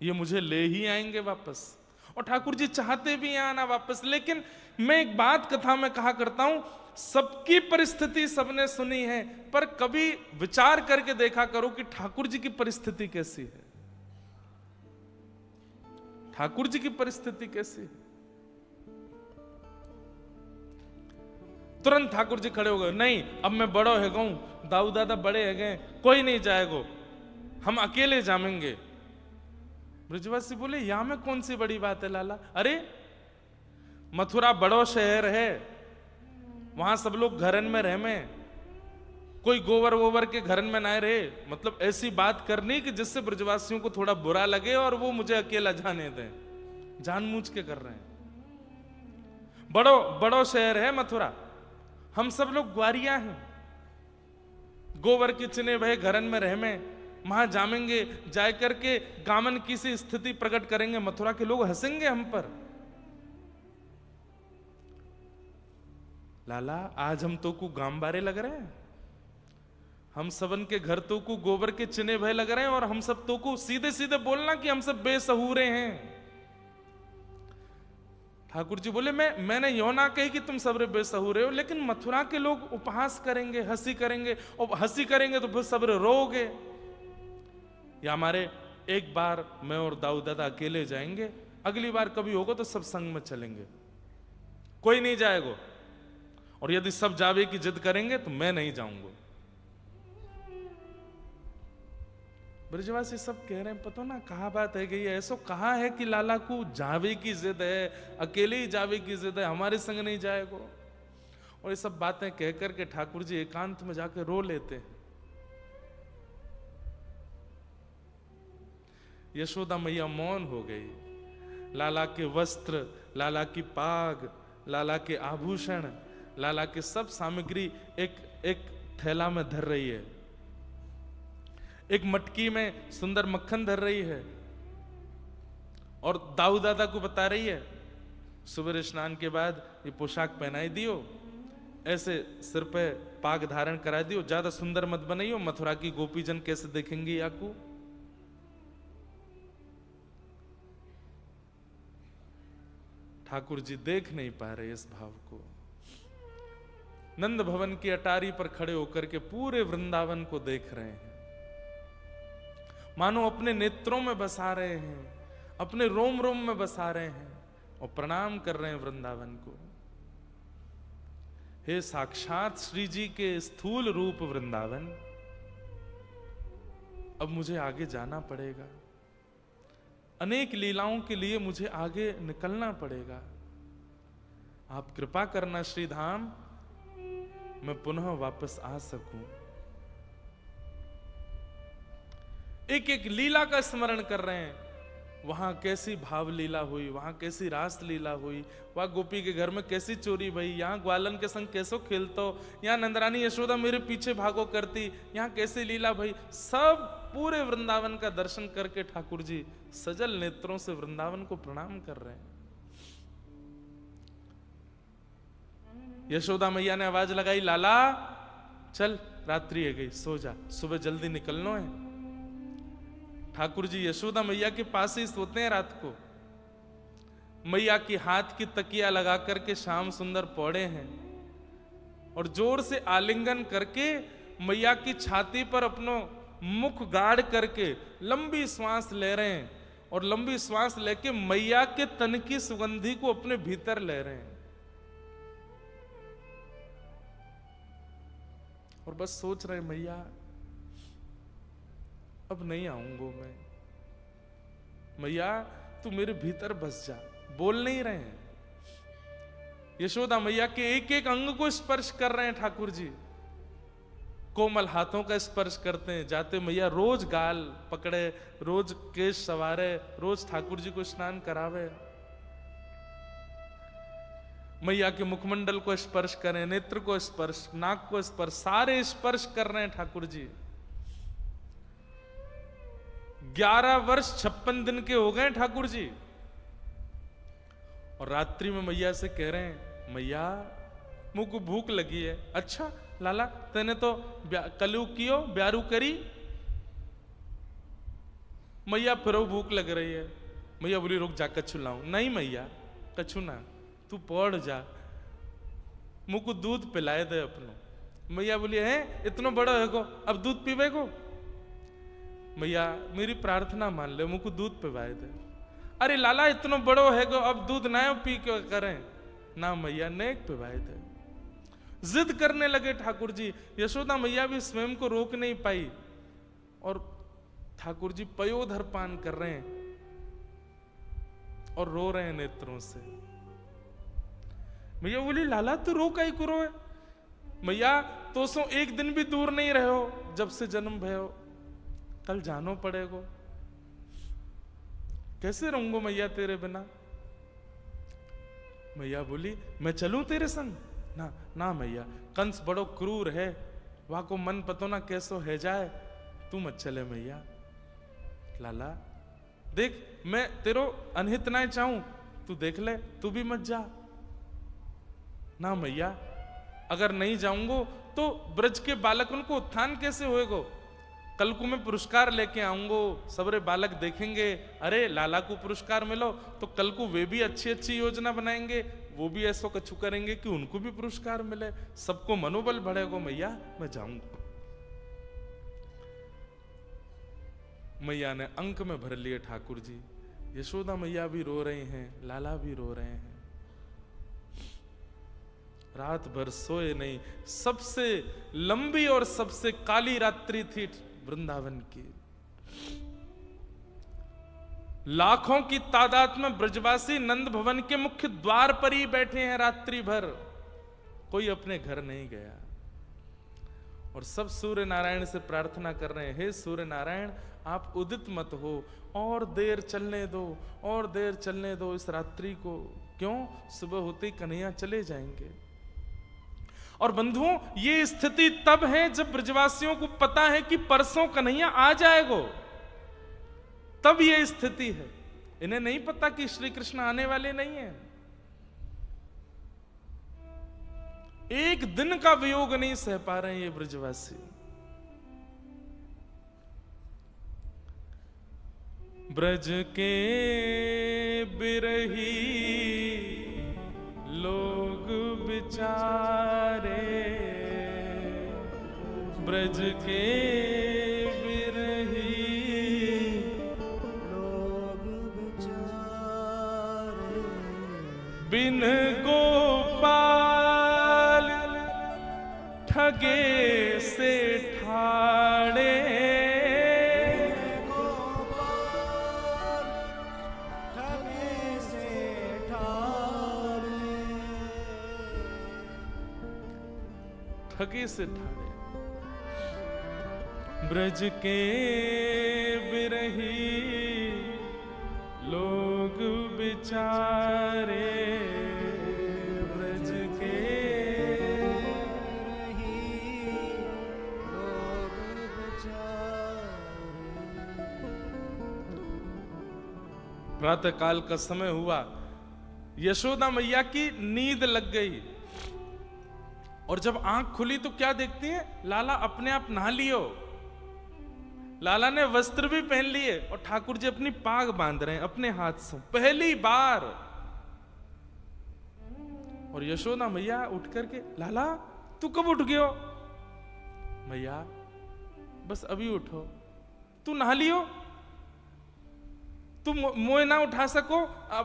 ये मुझे ले ही आएंगे वापस। और ठाकुर जी चाहते भी हैं आना वापस। लेकिन मैं एक बात कथा में कहा करता हूं, सबकी परिस्थिति सबने सुनी है, पर कभी विचार करके देखा करो कि ठाकुर जी की परिस्थिति कैसी है। ठाकुर जी की परिस्थिति कैसी है। तुरंत ठाकुर जी खड़े हो गए, नहीं अब मैं बड़ो है गऊ, दाऊ दादा बड़े है गए, कोई नहीं जाएगो, हम अकेले जामेंगे। ब्रजवासी बोले यहां में कौन सी बड़ी बात है लाला, अरे मथुरा बड़ो शहर है, वहां सब लोग घरन में रह में, कोई गोबर वोबर के घरन में ना रहे। मतलब ऐसी बात करनी कि जिससे ब्रजवासियों को थोड़ा बुरा लगे और वो मुझे अकेला जाने दें, जानबूझ के कर रहे हैं। बड़ो शहर है मथुरा, हम सब लोग ग्वारिया हैं, गोबर के चिने भय घरन में रह में, वहां जामेंगे, जाए करके गामन की सी स्थिति प्रकट करेंगे, मथुरा के लोग हंसेंगे हम पर। लाला आज हम तो को गांव बारे लग रहे हैं, हम सबन के घर तो को गोबर के चिने भय लग रहे हैं, और हम सब तो को सीधे सीधे बोलना कि हम सब बेसहूरे हैं। ठाकुर जी बोले मैंने यो ना कही कि तुम सबरे बेसहूरे हो, लेकिन मथुरा के लोग उपहास करेंगे, हंसी करेंगे, और हंसी करेंगे तो फिर सबरे रोगे। या हमारे एक बार मैं और दाऊ दादा अकेले जाएंगे, अगली बार कभी होगा तो सब संग में चलेंगे, कोई नहीं जाएगा, और यदि सब जावे की जिद करेंगे तो मैं नहीं जाऊंगा। ब्रजवासी सब कह रहे हैं पता ना कहा बात है गई, ऐसो कहा है कि लाला को जावे की जिद है, अकेले ही जावे की जिद है, हमारे संग नहीं जाएगा। और ये सब बातें कह करके ठाकुर जी एकांत में जाकर रो लेते हैं। यशोदा मैया मौन हो गई। लाला के वस्त्र, लाला की पाग, लाला के आभूषण, लाला के सब सामग्री एक थैला में धर रही है, एक मटकी में सुंदर मक्खन धर रही है, और दाऊ दादा को बता रही है सुबह स्नान के बाद ये पोशाक पहनाई दियो, ऐसे सिर पे पाग धारण करा दियो, ज्यादा सुंदर मत बनाइयो, मथुरा की गोपीजन कैसे देखेंगे आपको। ठाकुर जी देख नहीं पा रहे इस भाव को। नंद भवन की अटारी पर खड़े होकर के पूरे वृंदावन को देख रहे हैं, मानो अपने नेत्रों में बसा रहे हैं, अपने रोम रोम में बसा रहे हैं, और प्रणाम कर रहे हैं वृंदावन को। हे साक्षात श्री जी के स्थूल रूप वृंदावन, अब मुझे आगे जाना पड़ेगा, अनेक लीलाओं के लिए मुझे आगे निकलना पड़ेगा। आप कृपा करना श्रीधाम, मैं पुनः वापस आ सकूं। एक एक लीला का स्मरण कर रहे हैं, वहां कैसी भाव लीला हुई, वहां कैसी रास लीला हुई, वहां गोपी के घर में कैसी चोरी भई, यहाँ ग्वालन के संग कैसो खेलतो, यहाँ नंदरानी यशोदा मेरे पीछे भागो करती, यहाँ कैसी लीला भई। सब पूरे वृंदावन का दर्शन करके ठाकुर जी सजल नेत्रों से वृंदावन को प्रणाम कर रहे हैं। यशोदा मैया ने आवाज लगाई, लाला चल रात्रि है गई, सो जा, सुबह जल्दी निकलना है। ठाकुर जी यशोदा मैया के पास ही सोते हैं रात को, मैया की हाथ की तकिया लगा करके श्याम सुंदर पौड़े हैं, और जोर से आलिंगन करके मैया की छाती पर अपनो मुख गाड़ करके लंबी श्वास ले रहे हैं, और लंबी श्वास लेके मैया के तन की सुगंधी को अपने भीतर ले रहे हैं, और बस सोच रहे मैया अब नहीं आऊंगा मैं, मैया तू मेरे भीतर बस जा। बोल नहीं रहे हैं, यशोदा मैया के एक एक अंग को स्पर्श कर रहे हैं ठाकुर जी, कोमल हाथों का स्पर्श करते हैं, जाते मैया रोज गाल पकड़े, रोज केश सवारे, रोज ठाकुर जी को स्नान करावे, मैया के मुखमंडल को स्पर्श करें, नेत्र को स्पर्श, नाक को स्पर्श, सारे स्पर्श कर रहे हैं ठाकुर जी। 11 वर्ष 56 दिन के हो गए ठाकुर जी, और रात्रि में मैया से कह रहे हैं मैया मुझको भूख लगी है। अच्छा लाला तेने तो कलू कियो ब्यारू करी, मैया फिर भूख लग रही है, मैया बोली रुक जा कछु लाऊं। नहीं मैया कछु ना, तू पढ़ जा, मुझको दूध पिलाए दे अपनो। मैया बोली है इतना बड़ा है को अब दूध पीवे को? मैया मेरी प्रार्थना मान ले, मुझको दूध पिलाए दे। अरे लाला इतना बड़ो है को अब दूध ना पी के करें ना मैया, नेक पिलाए दे। जिद करने लगे ठाकुर जी। यशोदा मैया भी स्वयं को रोक नहीं पाई और ठाकुर जी पयोधर पान कर रहे हैं और रो रहे हैं नेत्रों से। मैया बोली लाला तू रो काई को रो है? मैया तो सो एक दिन भी दूर नहीं रहो जब से जन्म भयो, कल जानो पड़ेगो, कैसे रहूंगो मैया तेरे बिना? मैया बोली मैं चलूं तेरे संग? ना ना मैया, कंस बड़ो क्रूर है, वहां को मन पतो ना कैसो है जाए, तू मत चले मैया। लाला देख मैं तेरो अनहित ना चाहूं, तू देख ले, तू भी मत जा। ना मैया अगर नहीं जाऊंगो तो ब्रज के बालकन को उत्थान कैसे होएगो? कल को मैं पुरस्कार लेके आऊंगो, सबरे बालक देखेंगे अरे लाला को पुरस्कार मिलो, तो कल को वे भी अच्छी अच्छी योजना बनाएंगे, वो भी ऐसा कछु करेंगे कि उनको भी पुरस्कार मिले, सबको मनोबल बढ़ेगा। मैया मैं जाऊंगा। मैया ने अंक में भर लिए ठाकुर जी। यशोदा मैया भी रो रही हैं, लाला भी रो रहे हैं। रात भर सोए नहीं। सबसे लंबी और सबसे काली रात्रि थी वृंदावन की। लाखों की तादाद में ब्रजवासी नंद भवन के मुख्य द्वार पर ही बैठे हैं रात्रि भर, कोई अपने घर नहीं गया। और सब सूर्य नारायण से प्रार्थना कर रहे हैं, हे सूर्य नारायण आप उदित मत हो, और देर चलने दो, और देर चलने दो इस रात्रि को। क्यों? सुबह होते ही कन्हैया चले जाएंगे। और बंधुओं ये स्थिति तब है जब ब्रजवासियों को पता है कि परसों कन्हैया आ जाएगो, तब ये स्थिति है। इन्हें नहीं पता कि श्री कृष्ण आने वाले नहीं है। एक दिन का वियोग नहीं सह पा रहे हैं ये ब्रजवासी। ब्रज के बिरही लोग बिचारे, ब्रज के बिरही लोग बिचारे, बिन गोपाल ठगे से ठाड़े, ठगे से ठाड़े। ब्रज के बिरही लोग बिचारे, ब्रज के बिरही लोग बिचारे। प्रातः काल का समय हुआ, यशोदा मैया की नींद लग गई और जब आंख खुली तो क्या देखती है? लाला अपने आप नहा लियो। लाला ने वस्त्र भी पहन लिए और ठाकुर जी अपनी पाग बांध रहे हैं अपने हाथ से पहली बार। और यशोदा मैया उठ करके, लाला तू कब उठ गयो? मैया बस अभी उठो। तू नहा लियो? तू मोए ना उठा सको?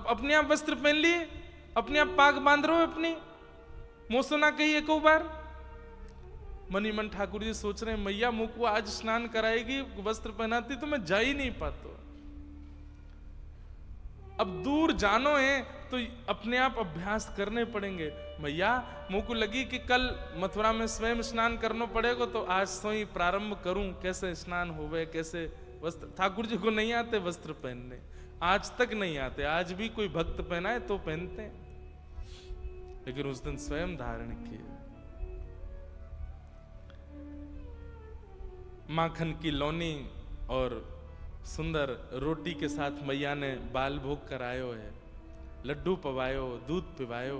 अपने आप वस्त्र पहन लिए, अपने आप पाग बांध रहे हो अपनी, मोसो ना कही एक बार। मनी मन ठाकुर जी सोच रहे हैं मैया मुझ को आज स्नान कराएगी, वस्त्र पहनाती तो मैं जा ही नहीं पाता। अब दूर जानो है तो अपने आप अभ्यास करने पड़ेंगे। मैया मुझ को लगी कि कल मथुरा में स्वयं स्नान करना पड़ेगा, तो आज से ही प्रारंभ करूं कैसे स्नान होवे, कैसे वस्त्र। ठाकुर जी को नहीं आते वस्त्र पहनने, आज तक नहीं आते। आज भी कोई भक्त पहनाए तो पहनते हैं, लेकिन उस दिन स्वयं धारण किए। माखन की लौनी और सुंदर रोटी के साथ मैया ने बाल भोग करायो है, लड्डू पवायो, दूध पिवायो,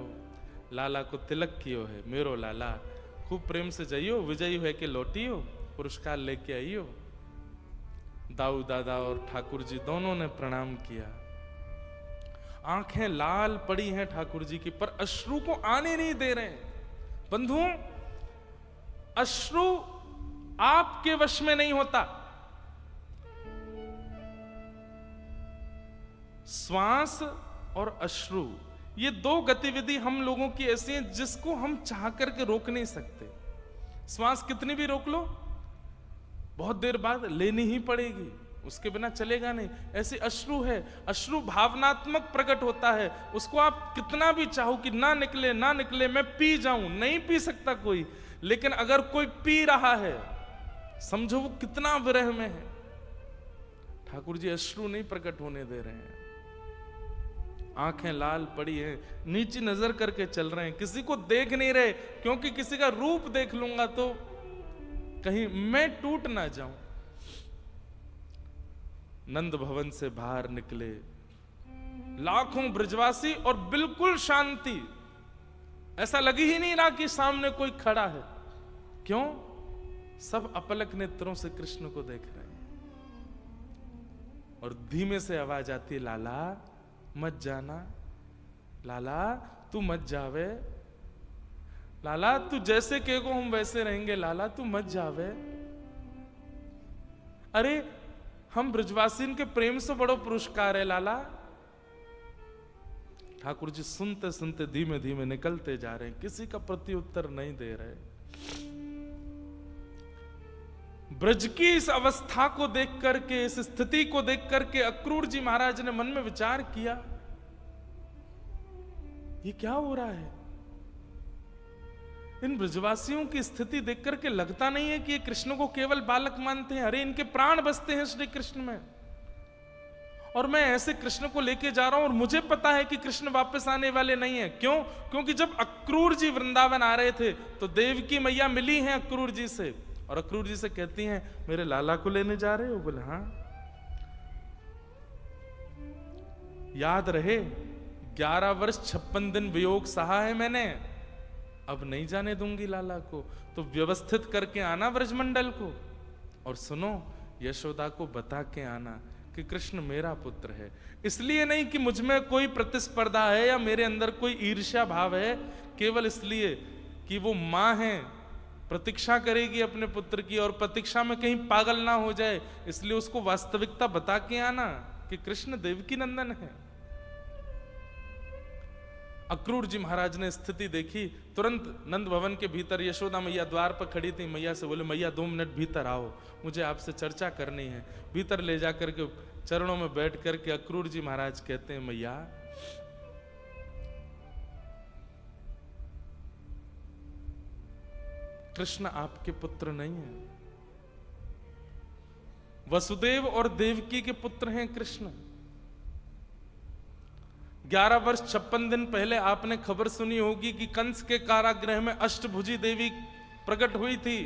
लाला को तिलक कियो है। मेरो लाला खूब प्रेम से जाइयो, विजयी है कि लौटियो, पुरस्कार लेके आइयो। दाऊ दादा और ठाकुर जी दोनों ने प्रणाम किया। आंखें लाल पड़ी हैं ठाकुर जी की, पर अश्रु को आने नहीं दे रहे हैं। बंधुओं, अश्रु आपके वश में नहीं होता। श्वास और अश्रु, ये दो गतिविधि हम लोगों की ऐसी है जिसको हम चाह करके रोक नहीं सकते। श्वास कितनी भी रोक लो, बहुत देर बाद लेनी ही पड़ेगी, उसके बिना चलेगा नहीं। ऐसे अश्रु है, अश्रु भावनात्मक प्रकट होता है, उसको आप कितना भी चाहो कि ना निकले ना निकले, मैं पी जाऊं, नहीं पी सकता कोई। लेकिन अगर कोई पी रहा है, समझो वो कितना विरह में है। ठाकुर जी अश्रु नहीं प्रकट होने दे रहे हैं, आंखें लाल पड़ी हैं, नीचे नजर करके चल रहे हैं, किसी को देख नहीं रहे, क्योंकि किसी का रूप देख लूंगा तो कहीं मैं टूट ना जाऊं। नंद भवन से बाहर निकले लाखों ब्रजवासी और बिल्कुल शांति, ऐसा लग ही नहीं रहा कि सामने कोई खड़ा है। क्यों? सब अपलक नेत्रों से कृष्ण को देख रहे हैं। और धीमे से आवाज आती है, लाला मत जाना, लाला तू मत जावे, लाला तू जैसे कहेगो हम वैसे रहेंगे, लाला तू मत जावे। अरे हम ब्रजवासी के प्रेम से बड़ो पुरस्कार है लाला। ठाकुर जी सुनते सुनते धीमे धीमे निकलते जा रहे हैं, किसी का प्रत्युत्तर नहीं दे रहे। ब्रज की इस अवस्था को देख करके, इस स्थिति को देख करके अक्रूर जी महाराज ने मन में विचार किया, ये क्या हो रहा है? इन ब्रजवासियों की स्थिति देख करके लगता नहीं है कि ये कृष्ण को केवल बालक मानते हैं। अरे इनके प्राण बसते हैं श्री कृष्ण में, और मैं ऐसे कृष्ण को लेके जा रहा हूं और मुझे पता है कि कृष्ण वापस आने वाले नहीं है। क्यों? क्योंकि जब अक्रूर जी वृंदावन आ रहे थे तो देवकी मैया मिली हैं अक्रूर जी से, और अक्रूर जी से कहती हैं, मेरे लाला को लेने जा रहे हो? बोले हाँ। याद रहे 11 वर्ष 56 दिन वियोग सहा है मैंने, अब नहीं जाने दूंगी लाला को, तो व्यवस्थित करके आना ब्रजमंडल को। और सुनो, यशोदा को बता के आना कि कृष्ण मेरा पुत्र है। इसलिए नहीं कि मुझ में कोई प्रतिस्पर्धा है या मेरे अंदर कोई ईर्ष्या भाव है, केवल इसलिए कि वो मां है, प्रतीक्षा करेगी अपने पुत्र की, और प्रतीक्षा में कहीं पागल ना हो जाए, इसलिए उसको वास्तविकता बता के आना कि कृष्ण देवकी नंदन है। अक्रूर जी महाराज ने स्थिति देखी, तुरंत नंद भवन के भीतर यशोदा मैया द्वार पर खड़ी थी, मैया से बोले, मैया 2 मिनट भीतर आओ, मुझे आपसे चर्चा करनी है। भीतर ले जाकर के चरणों में बैठ करके अक्रूर जी महाराज कहते हैं, मैया कृष्ण आपके पुत्र नहीं है, वसुदेव और देवकी के पुत्र हैं कृष्ण। 11 वर्ष 56 दिन पहले आपने खबर सुनी होगी कि कंस के कारागृह में अष्टभुजी देवी प्रकट हुई थी।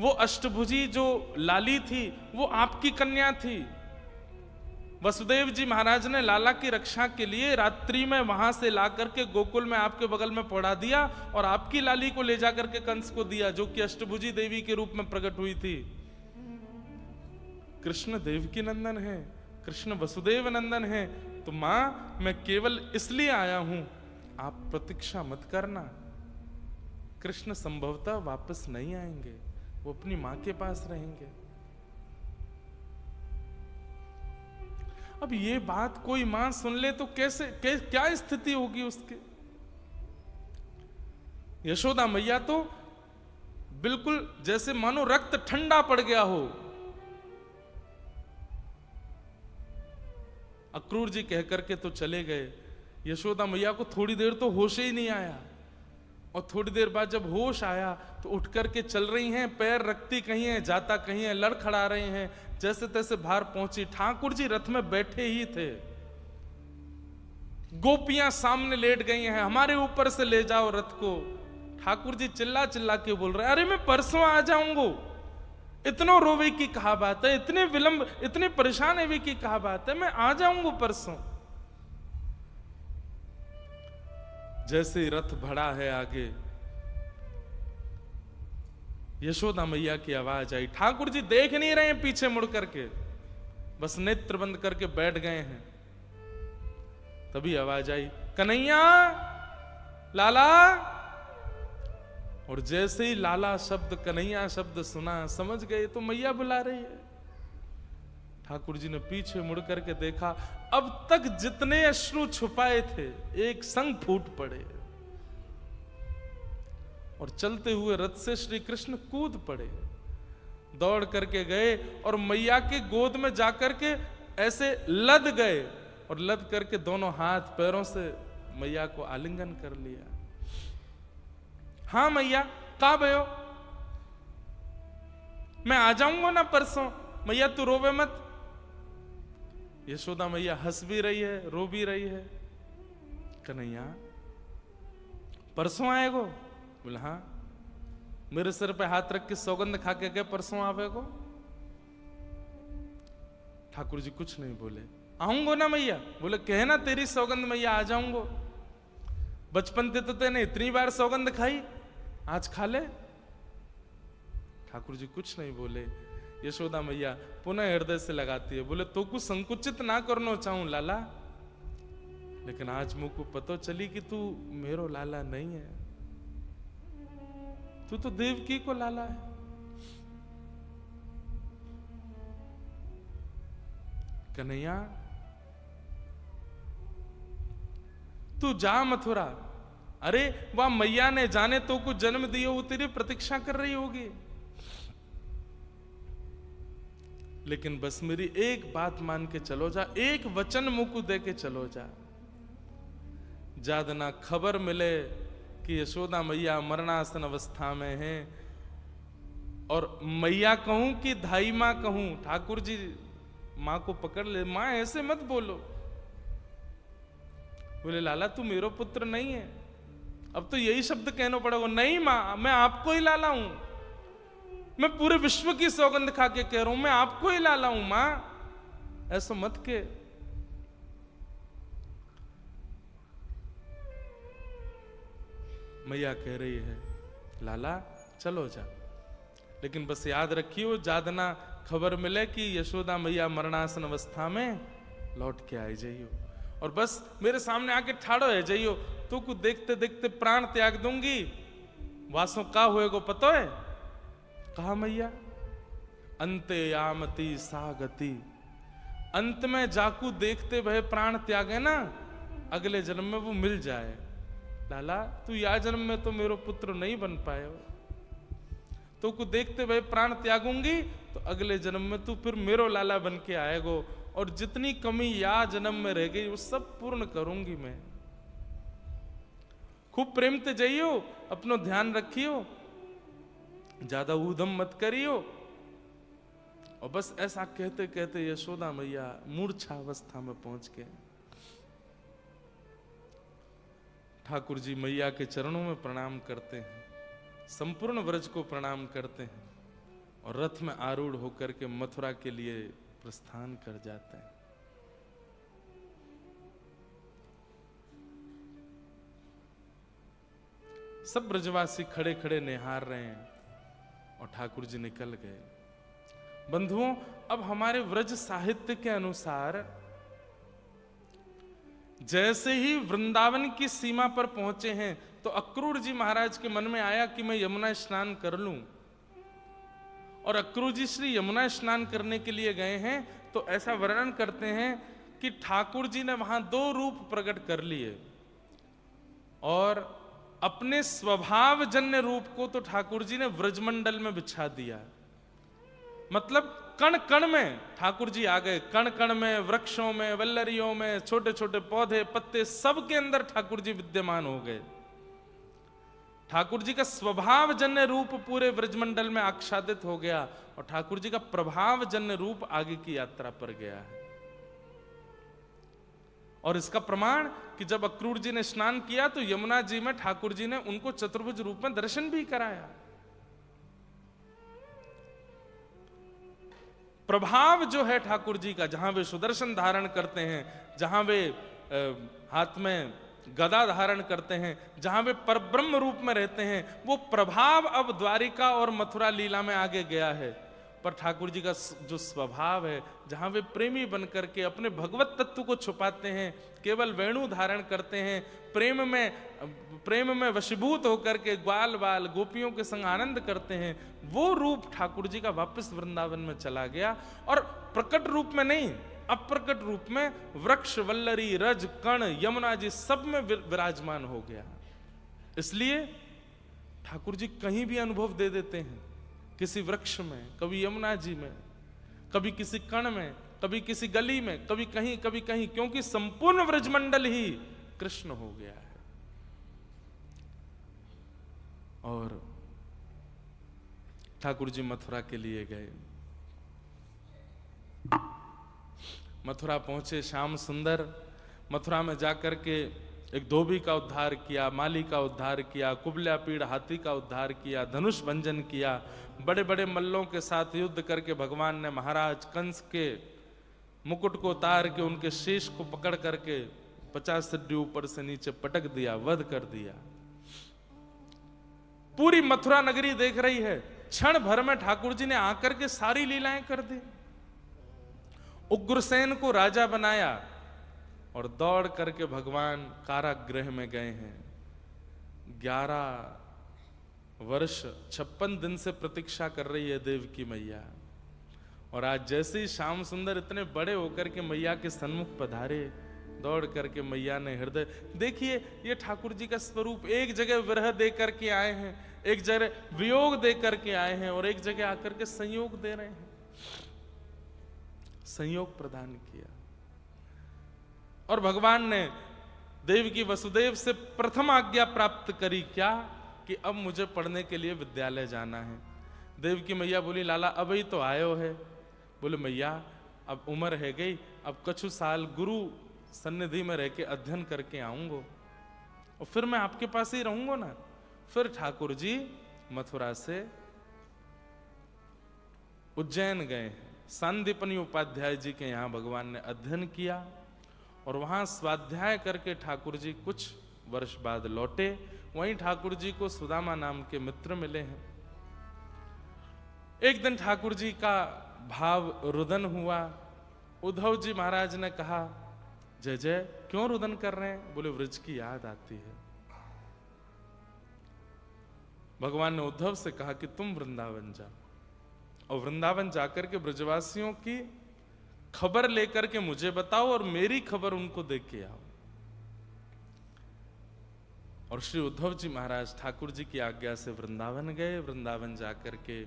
वो अष्टभुजी जो लाली थी वो आपकी कन्या थी। वसुदेव जी महाराज ने लाला की रक्षा के लिए रात्रि में वहां से ला करके गोकुल में आपके बगल में पड़ा दिया और आपकी लाली को ले जाकर के कंस को दिया, जो कि अष्टभुजी देवी के रूप में प्रकट हुई थी। कृष्ण देवकी नंदन है, कृष्ण वसुदेव नंदन है। तो मां, मैं केवल इसलिए आया हूं, आप प्रतीक्षा मत करना। कृष्ण संभवतः वापस नहीं आएंगे, वो अपनी मां के पास रहेंगे। अब ये बात कोई मां सुन ले तो क्या स्थिति होगी उसकी? यशोदा मैया तो बिल्कुल जैसे मानो रक्त ठंडा पड़ गया हो। अक्रूर जी कह करके तो चले गए, यशोदा मैया को थोड़ी देर तो होश ही नहीं आया, और थोड़ी देर बाद जब होश आया तो उठ करके चल रही हैं, पैर रखती कहीं है, जाता कहीं है, लड़खड़ा रहे हैं, जैसे तैसे बाहर पहुंची। ठाकुर जी रथ में बैठे ही थे, गोपियां सामने लेट गई हैं, हमारे ऊपर से ले जाओ रथ को। ठाकुर जी चिल्ला चिल्ला के बोल रहे हैं, अरे मैं परसों आ जाऊंगा, इतना रोवे की कहा बात है, इतने विलंब, इतने परेशान है की कहा बात है, मैं आ जाऊंगा परसों। जैसे ही रथ बढ़ा है आगे, यशोदा मैया की आवाज आई। ठाकुर जी देख नहीं रहे हैं पीछे मुड़ करके, बस नेत्र बंद करके बैठ गए हैं। तभी आवाज आई, कन्हैया, लाला। और जैसे ही लाला शब्द, कन्हैया शब्द सुना, समझ गए तो मैया बुला रही है। ठाकुर जी ने पीछे मुड़ करके देखा, अब तक जितने अश्रु छुपाए थे एक संग फूट पड़े और चलते हुए रथ से श्री कृष्ण कूद पड़े, दौड़ करके गए और मैया के गोद में जाकर के ऐसे लद गए और लद करके दोनों हाथ पैरों से मैया को आलिंगन कर लिया। हाँ मैया, कहाँ भयो? मैं आ जाऊंगा ना परसों। मैया तू रोवे मत। यशोदा मैया हंस भी रही है, रो भी रही है। कन्हैया, परसों आएगो? बोला हाँ। मेरे सिर पे हाथ रख के सौगंध खा के परसों आवेगो? ठाकुर जी कुछ नहीं बोले। आऊंगो ना मैया? बोले कहना तेरी सौगंध मैया, आ जाऊंगो। बचपन ते तो तेने इतनी बार सौगंध खाई, आज खा ले। ठाकुर जी कुछ नहीं बोले। यशोदा मैया पुनः हृदय से लगाती है, बोले तो कुछ संकुचित ना करना चाहूं लाला, लेकिन आज मुझको पता चली कि तू मेरो लाला नहीं है, तू तो देवकी को लाला है। कन्हैया, तू जा मथुरा। अरे वह मैया ने जाने तो कुछ जन्म दियो, वो तेरी प्रतीक्षा कर रही होगी। लेकिन बस मेरी एक बात मान के चलो जा, एक वचन मुंह को दे के चलो जा। ज्यादा ना खबर मिले कि यशोदा मैया मरणासन अवस्था में हैं, और मैया कहूं कि धाई मां कहूं, ठाकुर जी मां को पकड़ ले, मां ऐसे मत बोलो। बोले लाला तू मेरो पुत्र नहीं है। अब तो यही शब्द कहना पड़ेगा, नहीं मां, मैं आपको ही लाला हूं। मैं पूरे विश्व की सौगंध खा के कह रहा हूं, मैं आपको ही लाला हूं मां, ऐसा मत के। मैया कह रही है लाला चलो जा, लेकिन बस याद रखियो ज्यादा ना खबर मिले कि यशोदा मैया मरणासन अवस्था में लौट के आई जाइयो, और बस मेरे सामने आके ठाड़ो है जाइयो, तो कुछ देखते देखते प्राण त्याग दूंगी। वासों का होएगो पतो है? कहा मैया, अंते यामती सागति, अंत में जाकू देखते भय प्राण त्यागे ना, अगले जन्म में वो मिल जाए। लाला तू या जन्म में तो मेरो पुत्र नहीं बन पाए हो, तो को देखते भय प्राण त्यागूंगी तो अगले जन्म में तू फिर मेरो लाला बन के आएगो, और जितनी कमी या जन्म में रह गई वो सब पूर्ण करूंगी मैं। खूब प्रेम ते जाइयो, अपनो ध्यान रखियो, ज्यादा ऊधम मत करियो। और बस ऐसा कहते कहते यशोदा मैया मूर्छा अवस्था में पहुंच गए। ठाकुर जी मैया के चरणों में प्रणाम करते हैं, संपूर्ण व्रज को प्रणाम करते हैं, और रथ में आरूढ़ होकर के मथुरा के लिए प्रस्थान कर जाते हैं। सब ब्रजवासी खड़े खड़े निहार रहे हैं और ठाकुर जी निकल गए। बंधुओं, अब हमारे व्रज साहित्य के अनुसार जैसे ही वृंदावन की सीमा पर पहुंचे हैं तो अक्रूर जी महाराज के मन में आया कि मैं यमुना स्नान कर लूं, और अक्रूर जी श्री यमुना स्नान करने के लिए गए हैं। तो ऐसा वर्णन करते हैं कि ठाकुर जी ने वहां 2 रूप प्रकट कर लिए, और अपने स्वभाव जन्य रूप को तो ठाकुर जी ने व्रजमंडल में बिछा दिया। मतलब कण कण में ठाकुर जी आ गए, कण कण में, वृक्षों में, वल्लरियों में, छोटे छोटे पौधे पत्ते सब के अंदर ठाकुर जी विद्यमान हो गए। ठाकुर जी का स्वभाव जन्य रूप पूरे व्रजमंडल में आच्छादित हो गया, और ठाकुर जी का प्रभाव जन्य रूप आगे की यात्रा पर गया है। और इसका प्रमाण कि जब अक्रूर जी ने स्नान किया तो यमुना जी में ठाकुर जी ने उनको चतुर्भुज रूप में दर्शन भी कराया। प्रभाव जो है ठाकुर जी का, जहां वे सुदर्शन धारण करते हैं, जहां वे हाथ में गदा धारण करते हैं, जहां वे परब्रह्म रूप में रहते हैं, वो प्रभाव अब द्वारिका और मथुरा लीला में आगे गया है। पर ठाकुर जी का जो स्वभाव है, जहां वे प्रेमी बनकर के अपने भगवत तत्व को छुपाते हैं, केवल वेणु धारण करते हैं, प्रेम में वशीभूत होकर के ग्वाल बाल गोपियों के संग आनंद करते हैं, वो रूप ठाकुर जी का वापस वृंदावन में चला गया। और प्रकट रूप में नहीं, अप्रकट रूप में वृक्ष वल्लरी रज कण यमुना जी सब में विराजमान हो गया। इसलिए ठाकुर जी कहीं भी अनुभव दे देते हैं, किसी वृक्ष में, कभी यमुना जी में, कभी किसी कण में, कभी किसी गली में, कभी कहीं, क्योंकि संपूर्ण व्रजमंडल ही कृष्ण हो गया है। और ठाकुर जी मथुरा के लिए गए। मथुरा पहुंचे श्याम सुंदर। मथुरा में जाकर के एक धोबी का उद्धार किया, माली का उद्धार किया, कुबल्या पीड़ हाथी का उद्धार किया, धनुष भंजन किया, बड़े बड़े मल्लों के साथ युद्ध करके भगवान ने महाराज कंस के मुकुट को उतार के उनके शीश को पकड़ करके 50 सिड्डी ऊपर से नीचे पटक दिया, वध कर दिया। पूरी मथुरा नगरी देख रही है। क्षण भर में ठाकुर जी ने आकर के सारी लीलाएं कर दी। उग्रसेन को राजा बनाया और दौड़ करके भगवान कारागृह में गए हैं। 11 वर्ष 56 दिन से प्रतीक्षा कर रही है देव की मैया। और आज जैसे ही श्याम सुंदर इतने बड़े होकर के मैया के सन्मुख पधारे, दौड़ करके मैया ने हृदय देखिए, ये ठाकुर जी का स्वरूप। एक जगह विरह दे करके आए हैं, एक जगह वियोग दे करके आए हैं, और एक जगह आकर के संयोग दे रहे हैं। संयोग प्रदान किया। और भगवान ने देव की वसुदेव से प्रथम आज्ञा प्राप्त करी, क्या कि अब मुझे पढ़ने के लिए विद्यालय जाना है। देव की मैया बोली, लाला अब ही तो आयो है। बोले मैया अब उम्र है गई, अब कछु साल गुरु सन्निधि में रह के अध्ययन करके आऊंगो और फिर मैं आपके पास ही रहूंगा ना। फिर ठाकुर जी मथुरा से उज्जैन गए हैं। सांदीपनी उपाध्याय जी के यहाँ भगवान ने अध्ययन किया और वहां स्वाध्याय करके ठाकुर जी कुछ वर्ष बाद लौटे। वहीं ठाकुर जी को सुदामा नाम के मित्र मिले हैं। एक दिन ठाकुर जी का भाव रुदन हुआ। उद्धव जी महाराज ने कहा, जय जय क्यों रुदन कर रहे हैं? बोले व्रज की याद आती है। भगवान ने उद्धव से कहा कि तुम वृंदावन जाओ और वृंदावन जाकर के ब्रजवासियों की खबर लेकर के मुझे बताओ और मेरी खबर उनको दे के आओ। और श्री उद्धव जी महाराज ठाकुर जी की आज्ञा से वृंदावन गए। वृंदावन जाकर के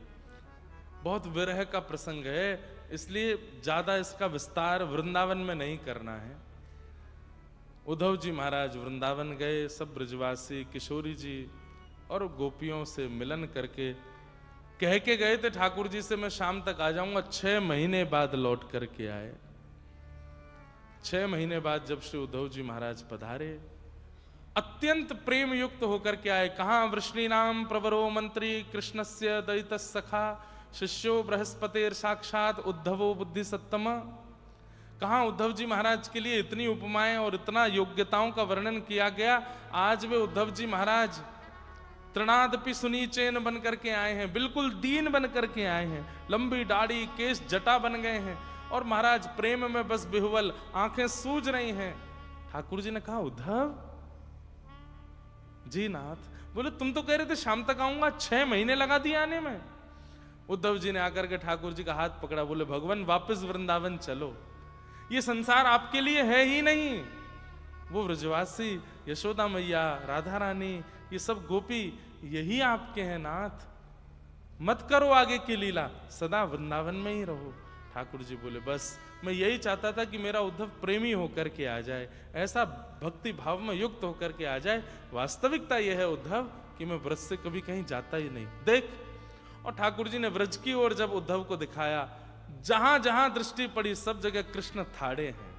बहुत विरह का प्रसंग है, इसलिए ज्यादा इसका विस्तार वृंदावन में नहीं करना है। उद्धव जी महाराज वृंदावन गए। सब ब्रजवासी किशोरी जी और गोपियों से मिलन करके कह के गए थे ठाकुर जी से मैं शाम तक आ जाऊंगा। 6 महीने बाद लौट करके आए। 6 महीने बाद जब श्री उद्धव जी महाराज पधारे, अत्यंत प्रेम युक्त होकर के आए। कहां वृष्णीनाम प्रवरो मंत्री कृष्णस्य दयित सखा शिष्यो बृहस्पतिर साक्षात उद्धवो बुद्धि सत्तम। कहां उद्धव जी महाराज के लिए इतनी उपमाएं और इतना योग्यताओं का वर्णन किया गया। आज वे उद्धव जी महाराज तृणादपि सुनीचेन बन करके आए हैं, बिल्कुल दीन बन करके आए हैं। लंबी दाढ़ी केश जटा बन गए हैं और महाराज प्रेम में बस बिहुवल, आंखें सूज रही हैं। ठाकुर जी ने कहा, उद्धव जी नाथ। बोले तुम तो कह रहे थे शाम तक आऊंगा, 6 महीने लगा दिए आने में। उद्धव जी ने आकर के ठाकुर जी का हाथ पकड़ा। बोले भगवान वापस वृंदावन चलो, ये संसार आपके लिए है ही नहीं। वो व्रजवासी, यशोदा मैया, राधा रानी, ये सब गोपी यही आपके हैं नाथ। मत करो आगे की लीला, सदा वृंदावन में ही रहो। ठाकुर जी बोले बस मैं यही चाहता था कि मेरा उद्धव प्रेमी होकर के आ जाए, ऐसा भक्ति भाव में युक्त होकर के आ जाए। वास्तविकता यह है उद्धव कि मैं व्रज से कभी कहीं जाता ही नहीं। देख, और ठाकुर जी ने व्रज की ओर जब उद्धव को दिखाया, जहां जहां दृष्टि पड़ी सब जगह कृष्ण थाड़े हैं,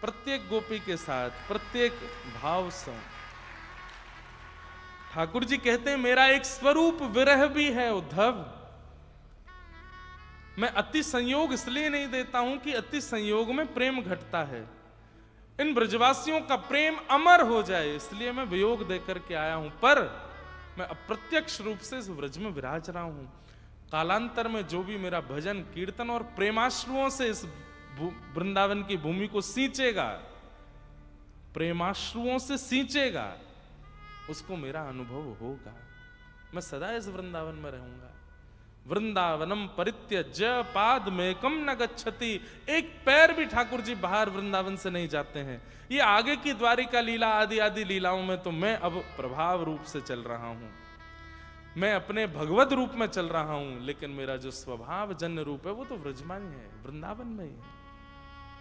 प्रत्येक गोपी के साथ, प्रत्येक भाव से। ठाकुर जी कहते हैं मेरा एक स्वरूप विरह भी है उद्धव। मैं अति संयोग इसलिए नहीं देता हूं कि अति संयोग में प्रेम घटता है। इन ब्रजवासियों का प्रेम अमर हो जाए इसलिए मैं वियोग देकर के आया हूं, पर मैं अप्रत्यक्ष रूप से इस व्रज में विराज रहा हूं। कालांतर में जो भी मेरा भजन कीर्तन और प्रेमाश्रुओं से इस वृंदावन की भूमि को सींचेगा, प्रेमाश्रुओं से सींचेगा, उसको मेरा अनुभव होगा। मैं सदा इस वृंदावन में रहूंगा। वृंदावनम परित्यज्य पादमेकम न गच्छति। एक पैर भी ठाकुर जी बाहर वृंदावन से नहीं जाते हैं। ये आगे की द्वारिका लीला आदि आदि लीलाओं में तो मैं अब प्रभाव रूप से चल रहा हूं, मैं अपने भगवत रूप में चल रहा हूं, लेकिन मेरा जो स्वभाव जन्य रूप है वो तो व्रजमान है, वृंदावन में ही है।